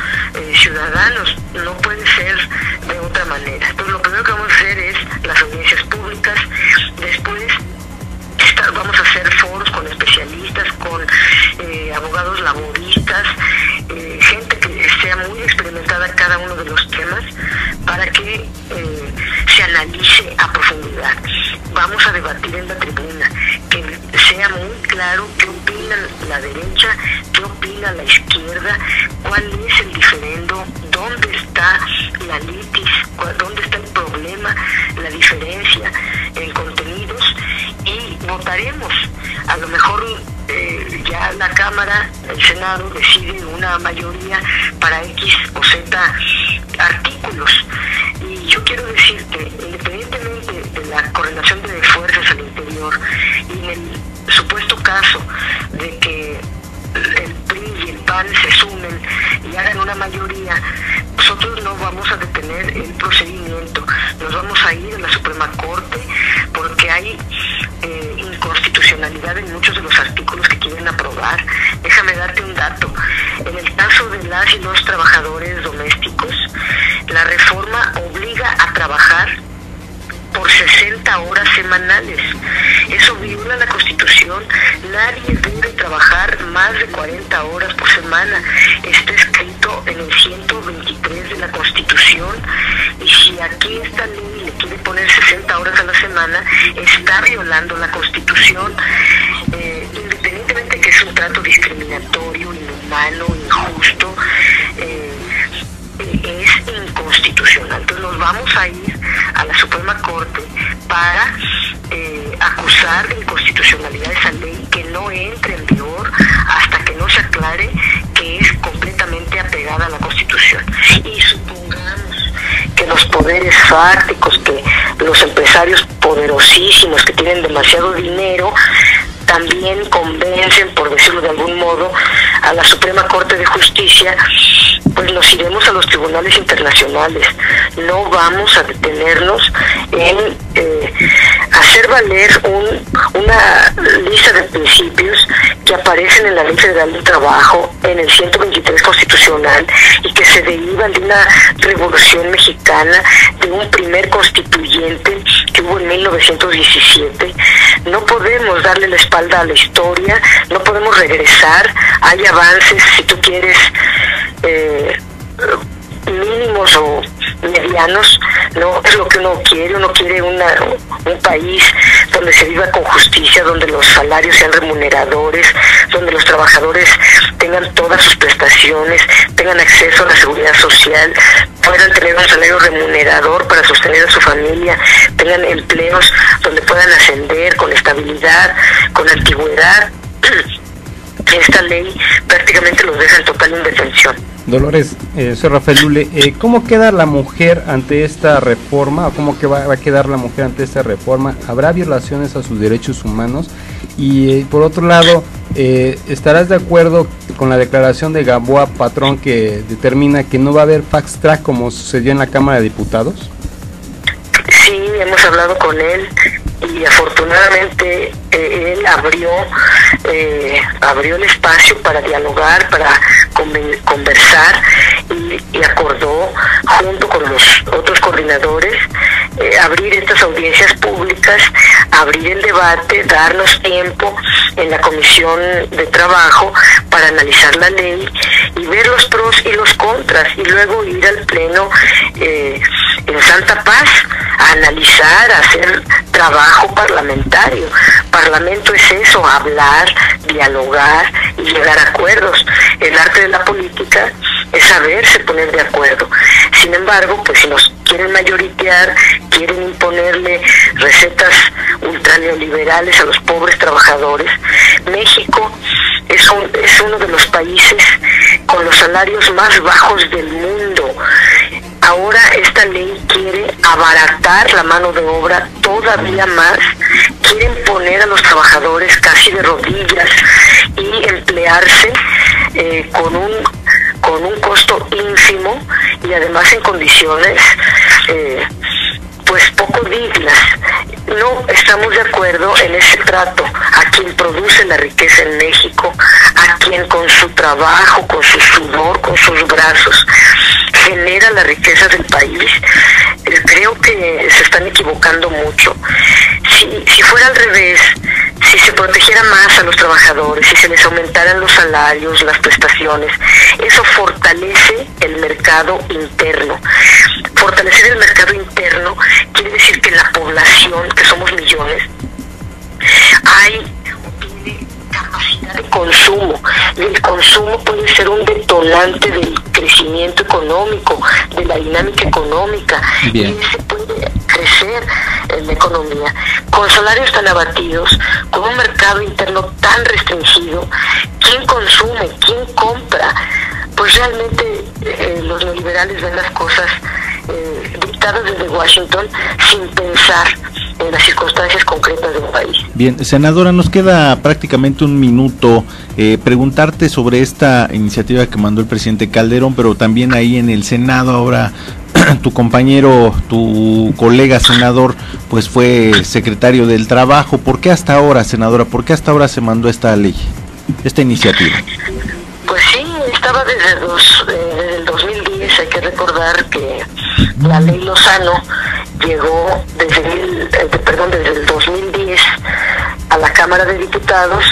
ciudadanos, no puede ser de otra manera. Entonces lo primero que vamos a hacer es las audiencias públicas, después vamos a hacer foros con especialistas, con abogados laboristas, gente que sea muy experimentada en cada uno de los temas, para que se analice a profundidad. Vamos a debatir en la tribuna, que sea muy claro qué opina la derecha, qué opina la izquierda, cuál es el diferendo, dónde está la litis, dónde está el problema, la diferencia en contenidos, y votaremos. A lo mejor ya la Cámara, el Senado decide una mayoría para X o Z artículos. Y yo quiero decirte, independientemente de la correlación de fuerzas al interior, y en el supuesto caso de que el PRI y el PAN se sumen y hagan una mayoría, nosotros no vamos a detener el procedimiento, nos vamos a ir a la Suprema Corte, porque hay inconstitucionalidad en muchos de los artículos que quieren aprobar las y los trabajadores domésticos. La reforma obliga a trabajar por 60 horas semanales. Eso viola la Constitución. Nadie debe trabajar más de 40 horas por semana. Está escrito en el 123 de la Constitución, y si aquí esta ley le quiere poner 60 horas a la semana, está violando la Constitución, independientemente que es un trato discriminatorio, inhumano, injusto, es inconstitucional. Entonces nos vamos a ir a la Suprema Corte para acusar de inconstitucionalidad esa ley, que no entre en vigor hasta que no se aclare que es completamente apegada a la Constitución. Y supongamos que los poderes fácticos, que los empresarios poderosísimos que tienen demasiado dinero, también convencen, por decirlo de algún modo, a la Suprema Corte de Justicia, pues nos iremos a los tribunales internacionales. No vamos a detenernos en hacer valer una lista de principios que aparecen en la Ley Federal del Trabajo, en el 123 constitucional, y que se derivan de una revolución mexicana, de un primer constituyente que hubo en 1917. No podemos darle la espalda a la historia, no podemos regresar. Hay avances, si tú quieres, mínimos o medianos, no es lo que uno quiere un país donde se viva con justicia, donde los salarios sean remuneradores, donde los trabajadores tengan todas sus prestaciones, tengan acceso a la seguridad social, puedan tener un salario remunerador para sostener a su familia, tengan empleos donde puedan ascender con estabilidad, con antigüedad. Esta ley prácticamente los deja en total indefensión. Dolores, soy Rafael Lule. ¿Cómo queda la mujer ante esta reforma? ¿O cómo que va a quedar la mujer ante esta reforma? ¿Habrá violaciones a sus derechos humanos? Y por otro lado, ¿estarás de acuerdo con la declaración de Gamboa Patrón, que determina que no va a haber fast track como sucedió en la Cámara de Diputados? Sí, hemos hablado con él y afortunadamente él abrió el espacio para dialogar, para conversar, y acordó junto con los otros coordinadores abrir estas audiencias públicas, abrir el debate, darnos tiempo en la Comisión de Trabajo para analizar la ley y ver los pros y los contras, y luego ir al Pleno en Santa Paz a analizar, a hacer trabajo parlamentario. Parlamento es eso, hablar, dialogar y llegar a acuerdos. El arte de la política es saberse poner de acuerdo. Sin embargo, pues si nos quieren mayoritear, quieren imponerle recetas ultraneoliberales a los pobres trabajadores. México es uno de los países con los salarios más bajos del mundo. Ahora esta ley quiere abaratar la mano de obra todavía más, quieren poner a los trabajadores casi de rodillas y emplearse con un costo ínfimo, y además en condiciones pues poco dignas. No estamos de acuerdo en ese trato a quien produce la riqueza en México, a quien con su trabajo, con su sudor, con sus brazos genera la riqueza del país. Creo que se están equivocando mucho. Si fuera al revés, si se protegiera más a los trabajadores, si se les aumentaran los salarios, las prestaciones, eso fortalece el mercado interno. Fortalecer el mercado interno quiere decir que la población, que somos millones, tiene capacidad de consumo, y el consumo puede ser un detonante del crecimiento económico, de la dinámica económica. Bien. Y se puede crecer en la economía. Con salarios tan abatidos, con un mercado interno tan restringido, ¿quién consume? ¿Quién compra? Pues realmente los neoliberales ven las cosas dictadas desde Washington sin pensar en las circunstancias concretas del país. Bien, senadora, nos queda prácticamente un minuto. Preguntarte sobre esta iniciativa que mandó el presidente Calderón, pero también ahí en el Senado ahora tu compañero, tu colega senador, pues fue secretario del Trabajo. ¿Por qué hasta ahora, senadora? ¿Por qué hasta ahora se mandó esta ley, esta iniciativa? Pues sí, estaba desde recordar que la ley Lozano llegó desde el 2010 a la Cámara de Diputados,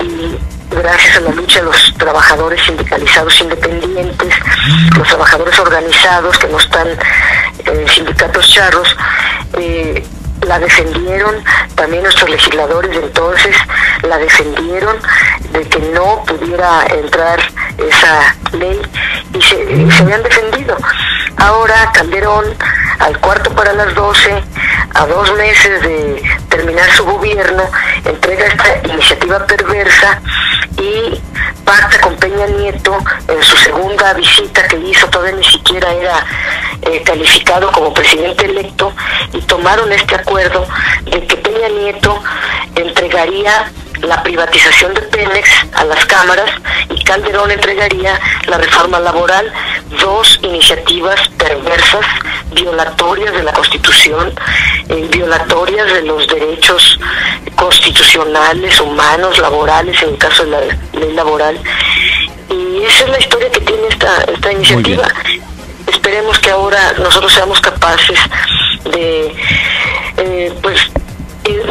y gracias a la lucha de los trabajadores sindicalizados independientes, los trabajadores organizados que no están en sindicatos charros, la defendieron, también nuestros legisladores de entonces la defendieron de que no pudiera entrar esa ley, y se habían defendido. Ahora Calderón, al 11:45, a 2 meses de terminar su gobierno, entrega esta iniciativa perversa y pacta con Peña Nieto en su segunda visita que hizo. Todavía ni siquiera era calificado como presidente electo, y tomaron este acuerdo de que Peña Nieto entregaría la privatización de Pemex a las cámaras y Calderón entregaría la reforma laboral, 2 iniciativas perversas, violatorias de la Constitución, violatorias de los derechos constitucionales, humanos, laborales, en el caso de la ley laboral. Y esa es la historia que tiene esta iniciativa. Esperemos que ahora nosotros seamos capaces de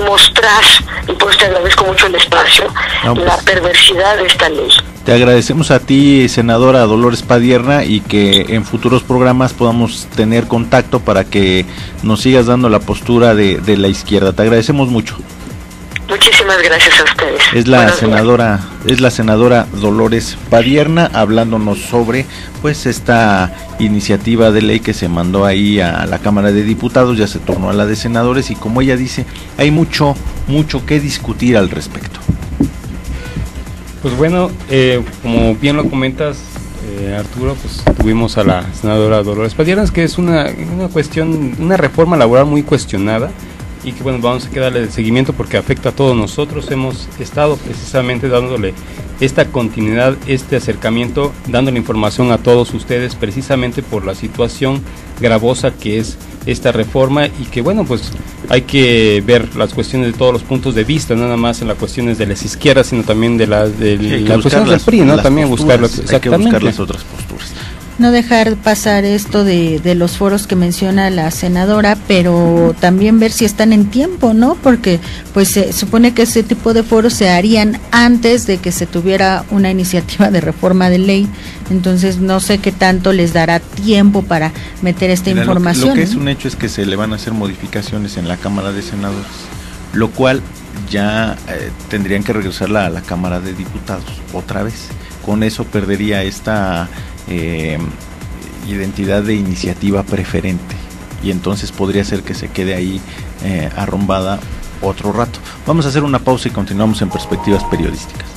mostrar, y por eso te agradezco mucho el espacio, la perversidad de esta ley. Te agradecemos a ti, senadora Dolores Padierna, y que en futuros programas podamos tener contacto para que nos sigas dando la postura de la izquierda. Te agradecemos mucho. Muchísimas gracias a ustedes. Es la senadora Dolores Padierna hablándonos sobre pues esta iniciativa de ley que se mandó ahí a la Cámara de Diputados, ya se tornó a la de senadores, y como ella dice, hay mucho que discutir al respecto. Pues bueno, como bien lo comentas, Arturo, pues tuvimos a la senadora Dolores Padierna, que es una cuestión, una reforma laboral muy cuestionada, y que bueno, vamos a darle seguimiento porque afecta a todos nosotros. Hemos estado precisamente dándole esta continuidad, este acercamiento, dándole información a todos ustedes precisamente por la situación gravosa que es esta reforma, y que bueno, pues hay que ver las cuestiones de todos los puntos de vista, no nada más en las cuestiones de las izquierdas, sino también de las cuestiones del PRI, ¿no? También buscarlas, hay que buscar las otras posturas. No dejar pasar esto de los foros que menciona la senadora, pero también ver si están en tiempo, ¿no? Porque pues se supone que ese tipo de foros se harían antes de que se tuviera una iniciativa de reforma de ley. Entonces no sé qué tanto les dará tiempo para meter esta información. Lo que es un hecho es que se le van a hacer modificaciones en la Cámara de Senadores, lo cual ya tendrían que regresarla a la Cámara de Diputados otra vez. Con eso perdería esta identidad de iniciativa preferente, y entonces podría ser que se quede ahí arrumbada otro rato. Vamos a hacer una pausa y continuamos en Perspectivas Periodísticas.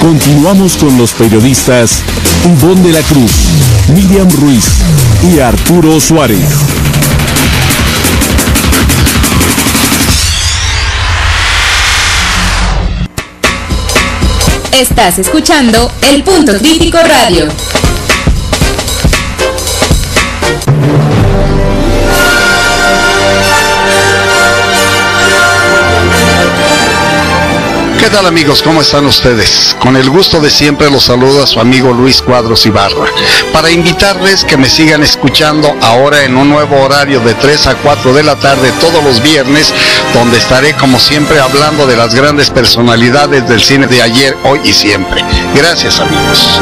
Continuamos con los periodistas Ivonne de la Cruz, Miriam Ruiz y Arturo Suárez. Estás escuchando El Punto Crítico Radio. ¿Qué tal, amigos? ¿Cómo están ustedes? Con el gusto de siempre los saluda su amigo Luis Cuadros Ibarra, para invitarles que me sigan escuchando ahora en un nuevo horario de 3 a 4 de la tarde todos los viernes, donde estaré como siempre hablando de las grandes personalidades del cine de ayer, hoy y siempre. Gracias, amigos.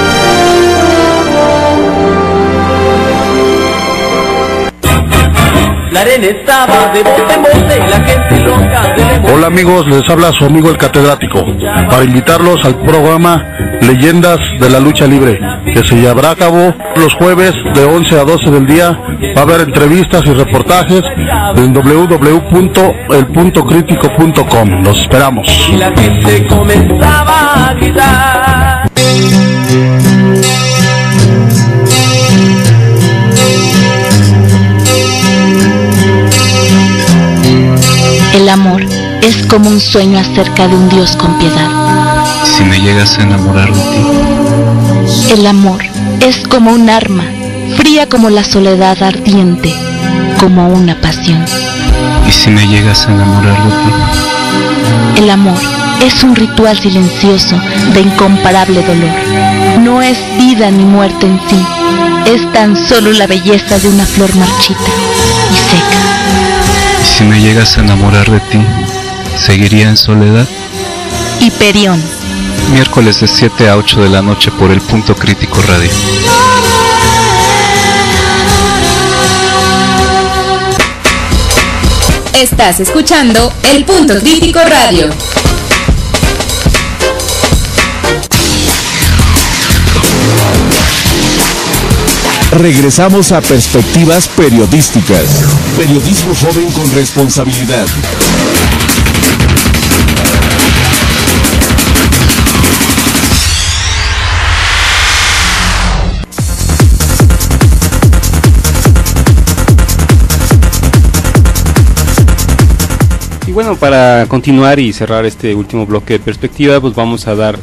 La arena estaba de bote en bote y la gente loca de... Hola amigos, les habla su amigo el catedrático, para invitarlos al programa Leyendas de la Lucha Libre, que se llevará a cabo los jueves de 11 a 12 del día. Va a haber entrevistas y reportajes en www.elpuntocrítico.com. Los esperamos. Y la gente comenzaba a gritar. El amor es como un sueño acerca de un Dios con piedad. Si me llegas a enamorar de ti. El amor es como un arma, fría como la soledad ardiente. como una pasión. ¿Y si me llegas a enamorar de ti? El amor es un ritual silencioso de incomparable dolor. No es vida ni muerte en sí, es tan solo la belleza de una flor marchita y seca. ¿Y si me llegas a enamorar de ti, seguiría en soledad? Hiperión. Miércoles de 7 a 8 de la noche por el Punto Crítico Radio. Estás escuchando El Punto Crítico Radio. Regresamos a Perspectivas Periodísticas. Periodismo joven con responsabilidad. Y bueno, para continuar y cerrar este último bloque de perspectiva, pues vamos a dar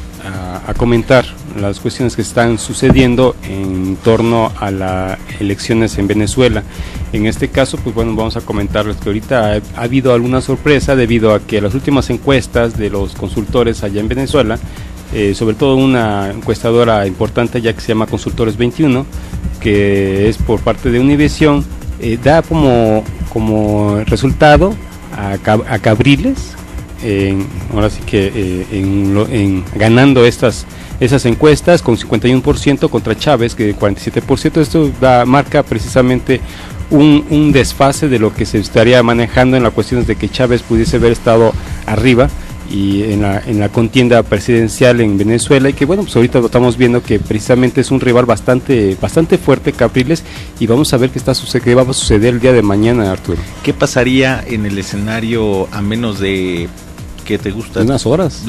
a comentar las cuestiones que están sucediendo en torno a las elecciones en Venezuela. En este caso, pues bueno, vamos a comentarles que ahorita ha habido alguna sorpresa debido a que las últimas encuestas de los consultores allá en Venezuela, sobre todo una encuestadora importante ya que se llama Consultores 21, que es por parte de Univisión, da como resultado a Capriles, ahora sí que ganando esas encuestas con 51% contra Chávez, que 47%. Esto marca precisamente un desfase de lo que se estaría manejando en la cuestión de que Chávez pudiese haber estado arriba y en la contienda presidencial en Venezuela, y que bueno, pues ahorita lo estamos viendo que precisamente es un rival bastante fuerte, Capriles, y vamos a ver qué va a suceder el día de mañana, Arturo. ¿Qué pasaría en el escenario a menos de que te gusta? De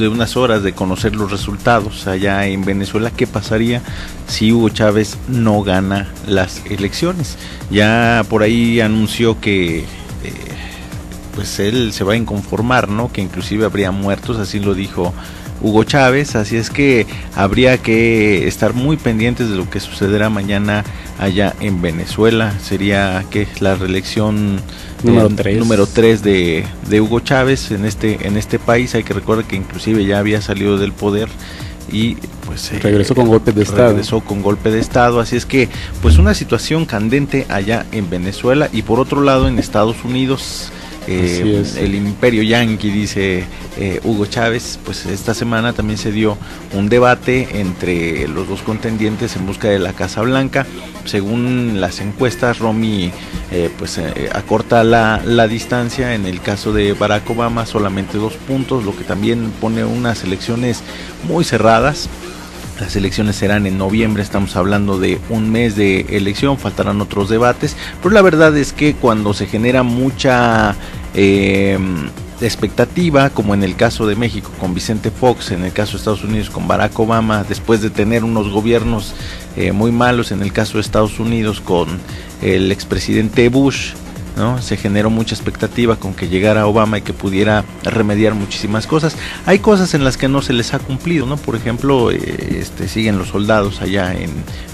unas horas de conocer los resultados allá en Venezuela. ¿Qué pasaría si Hugo Chávez no gana las elecciones? Ya por ahí anunció que pues él se va a inconformar, ¿no? Que inclusive habría muertos, así lo dijo Hugo Chávez, así es que habría que estar muy pendientes de lo que sucederá mañana allá en Venezuela. Sería que la reelección número 3 de Hugo Chávez en este país. Hay que recordar que inclusive ya había salido del poder y pues regresó con golpe de estado. Así es que pues una situación candente allá en Venezuela. Y por otro lado, en Estados Unidos, el imperio yanqui, dice Hugo Chávez, pues esta semana también se dio un debate entre los dos contendientes en busca de la Casa Blanca. Según las encuestas, Romney acorta la distancia. En el caso de Barack Obama, solamente 2 puntos, lo que también pone unas elecciones muy cerradas. Las elecciones serán en noviembre, estamos hablando de un mes de elección, faltarán otros debates, pero la verdad es que cuando se genera mucha expectativa, como en el caso de México con Vicente Fox, en el caso de Estados Unidos con Barack Obama, después de tener unos gobiernos muy malos, en el caso de Estados Unidos con el expresidente Bush, ¿no? Se generó mucha expectativa con que llegara Obama y que pudiera remediar muchísimas cosas. Hay cosas en las que no se les ha cumplido, ¿no? Por ejemplo, siguen los soldados allá en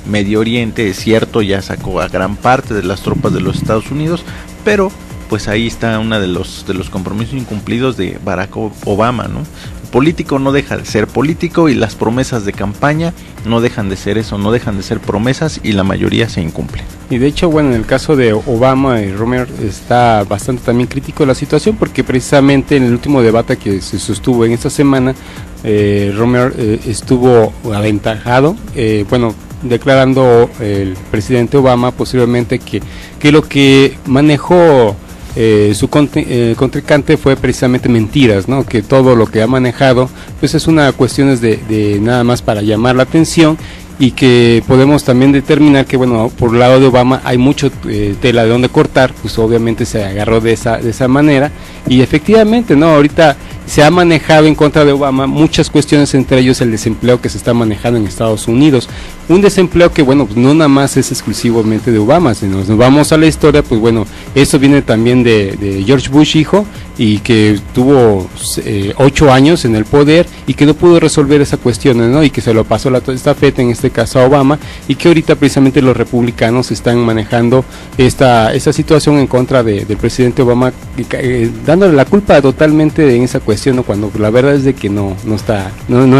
Medio Oriente. Es cierto, ya sacó a gran parte de las tropas de los Estados Unidos, pero pues ahí está uno de los compromisos incumplidos de Barack Obama, ¿no? El político no deja de ser político y las promesas de campaña no dejan de ser eso, no dejan de ser promesas, y la mayoría se incumple. Y de hecho, bueno, en el caso de Obama, Romer está bastante también crítico de la situación, porque precisamente en el último debate que se sostuvo en esta semana, Romer estuvo aventajado, declarando el presidente Obama posiblemente que lo que manejó su contrincante fue precisamente mentiras, ¿no? Que todo lo que ha manejado pues es una cuestión de nada más para llamar la atención, y que podemos también determinar que bueno, por el lado de Obama hay mucho tela de donde cortar, pues obviamente se agarró de esa manera, y efectivamente, ¿no? Ahorita se ha manejado en contra de Obama muchas cuestiones, entre ellos el desempleo que se está manejando en Estados Unidos, un desempleo que, bueno, pues no nada más es exclusivamente de Obama, si nos vamos a la historia, pues bueno, eso viene también de George Bush hijo, y que tuvo 8 años en el poder y que no pudo resolver esa cuestión, ¿no? Y que se lo pasó la estafeta, en este caso a Obama, y que ahorita precisamente los republicanos están manejando esta situación en contra del presidente Obama, dándole la culpa totalmente de esa cuestión, ¿no? Cuando la verdad es de que no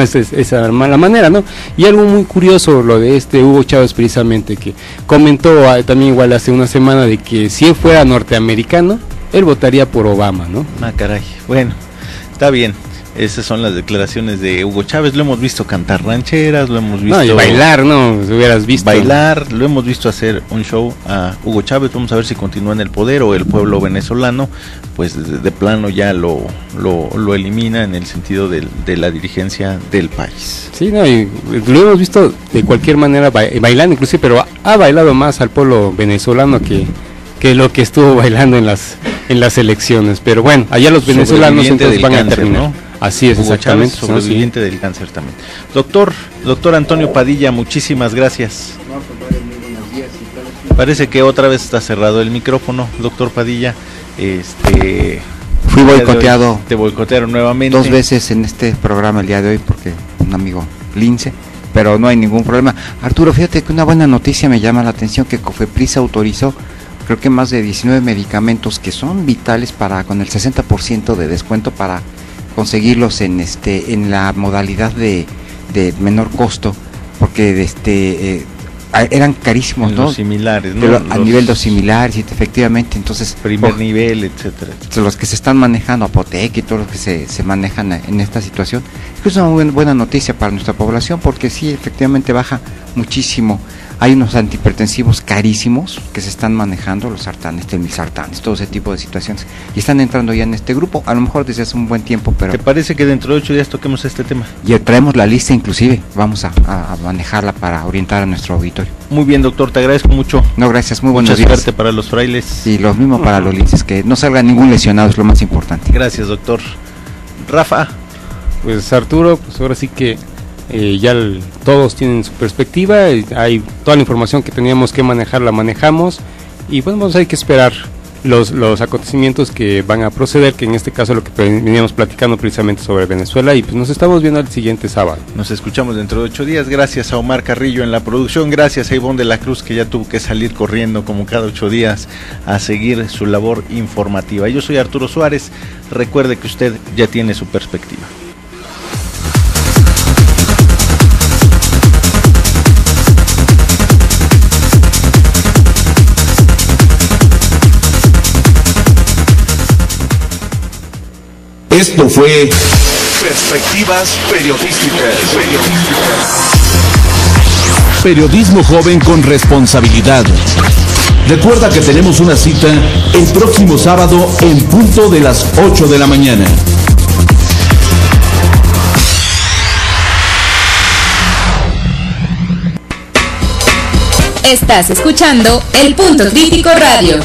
es esa mala manera, ¿no? Y algo muy curioso lo de Hugo Chávez, precisamente, que comentó también igual hace una semana de que si él fuera norteamericano, él votaría por Obama, ¿no? Ah, caray. Bueno, está bien. Esas son las declaraciones de Hugo Chávez. Lo hemos visto cantar rancheras, lo hemos visto... No, y bailar, ¿no? Si hubieras visto. Bailar, lo hemos visto hacer un show a Hugo Chávez. Vamos a ver si continúa en el poder o el pueblo venezolano, pues de plano ya lo elimina en el sentido de la dirigencia del país. Sí, no, y lo hemos visto de cualquier manera bailando, inclusive, pero ha bailado más al pueblo venezolano que lo que estuvo bailando en las elecciones. Pero bueno, allá los venezolanos entonces van a terminar, ¿no? Así es, Hugo exactamente. Chávez, sobreviviente del cáncer también. Doctor Antonio Padilla, muchísimas gracias. Parece que otra vez está cerrado el micrófono, doctor Padilla. Fui boicoteado. Te boicotearon nuevamente. 2 veces en este programa el día de hoy porque un amigo lince, pero no hay ningún problema. Arturo, fíjate que una buena noticia me llama la atención, que Cofepris autorizó creo que más de 19 medicamentos que son vitales con el 60% de descuento para conseguirlos en la modalidad de menor costo, porque eran carísimos, ¿no? Los similares, ¿no? Pero a nivel de los similares, y efectivamente, entonces primer nivel, etcétera. Los que se están manejando, Apoteca y todos los que se manejan en esta situación, es una muy buena noticia para nuestra población, porque sí, efectivamente baja muchísimo. Hay unos antihipertensivos carísimos que se están manejando, los sartanes, temilsartanes, todo ese tipo de situaciones, y están entrando ya en este grupo, a lo mejor desde hace un buen tiempo, pero... ¿Te parece que dentro de 8 días toquemos este tema? Ya traemos la lista, inclusive, vamos a manejarla para orientar a nuestro auditorio. Muy bien, doctor, te agradezco mucho. No, gracias, muy buenos días. Mucha suerte para los frailes. Y lo mismo para los linces, que no salga ningún lesionado, es lo más importante. Gracias, doctor. Rafa. Pues Arturo, pues ahora sí que... todos tienen su perspectiva, hay toda la información que teníamos que manejar, la manejamos, y bueno, hay que esperar los acontecimientos que van a proceder, que en este caso lo que veníamos platicando precisamente sobre Venezuela, y pues nos estamos viendo el siguiente sábado. Nos escuchamos dentro de 8 días, gracias a Omar Carrillo en la producción, gracias a Ivonne de la Cruz, que ya tuvo que salir corriendo como cada 8 días a seguir su labor informativa. Yo soy Arturo Suárez, recuerde que usted ya tiene su perspectiva. Esto fue Perspectivas Periodísticas. Periodismo joven con responsabilidad. Recuerda que tenemos una cita el próximo sábado en punto de las 8 de la mañana. Estás escuchando El Punto Crítico Radio.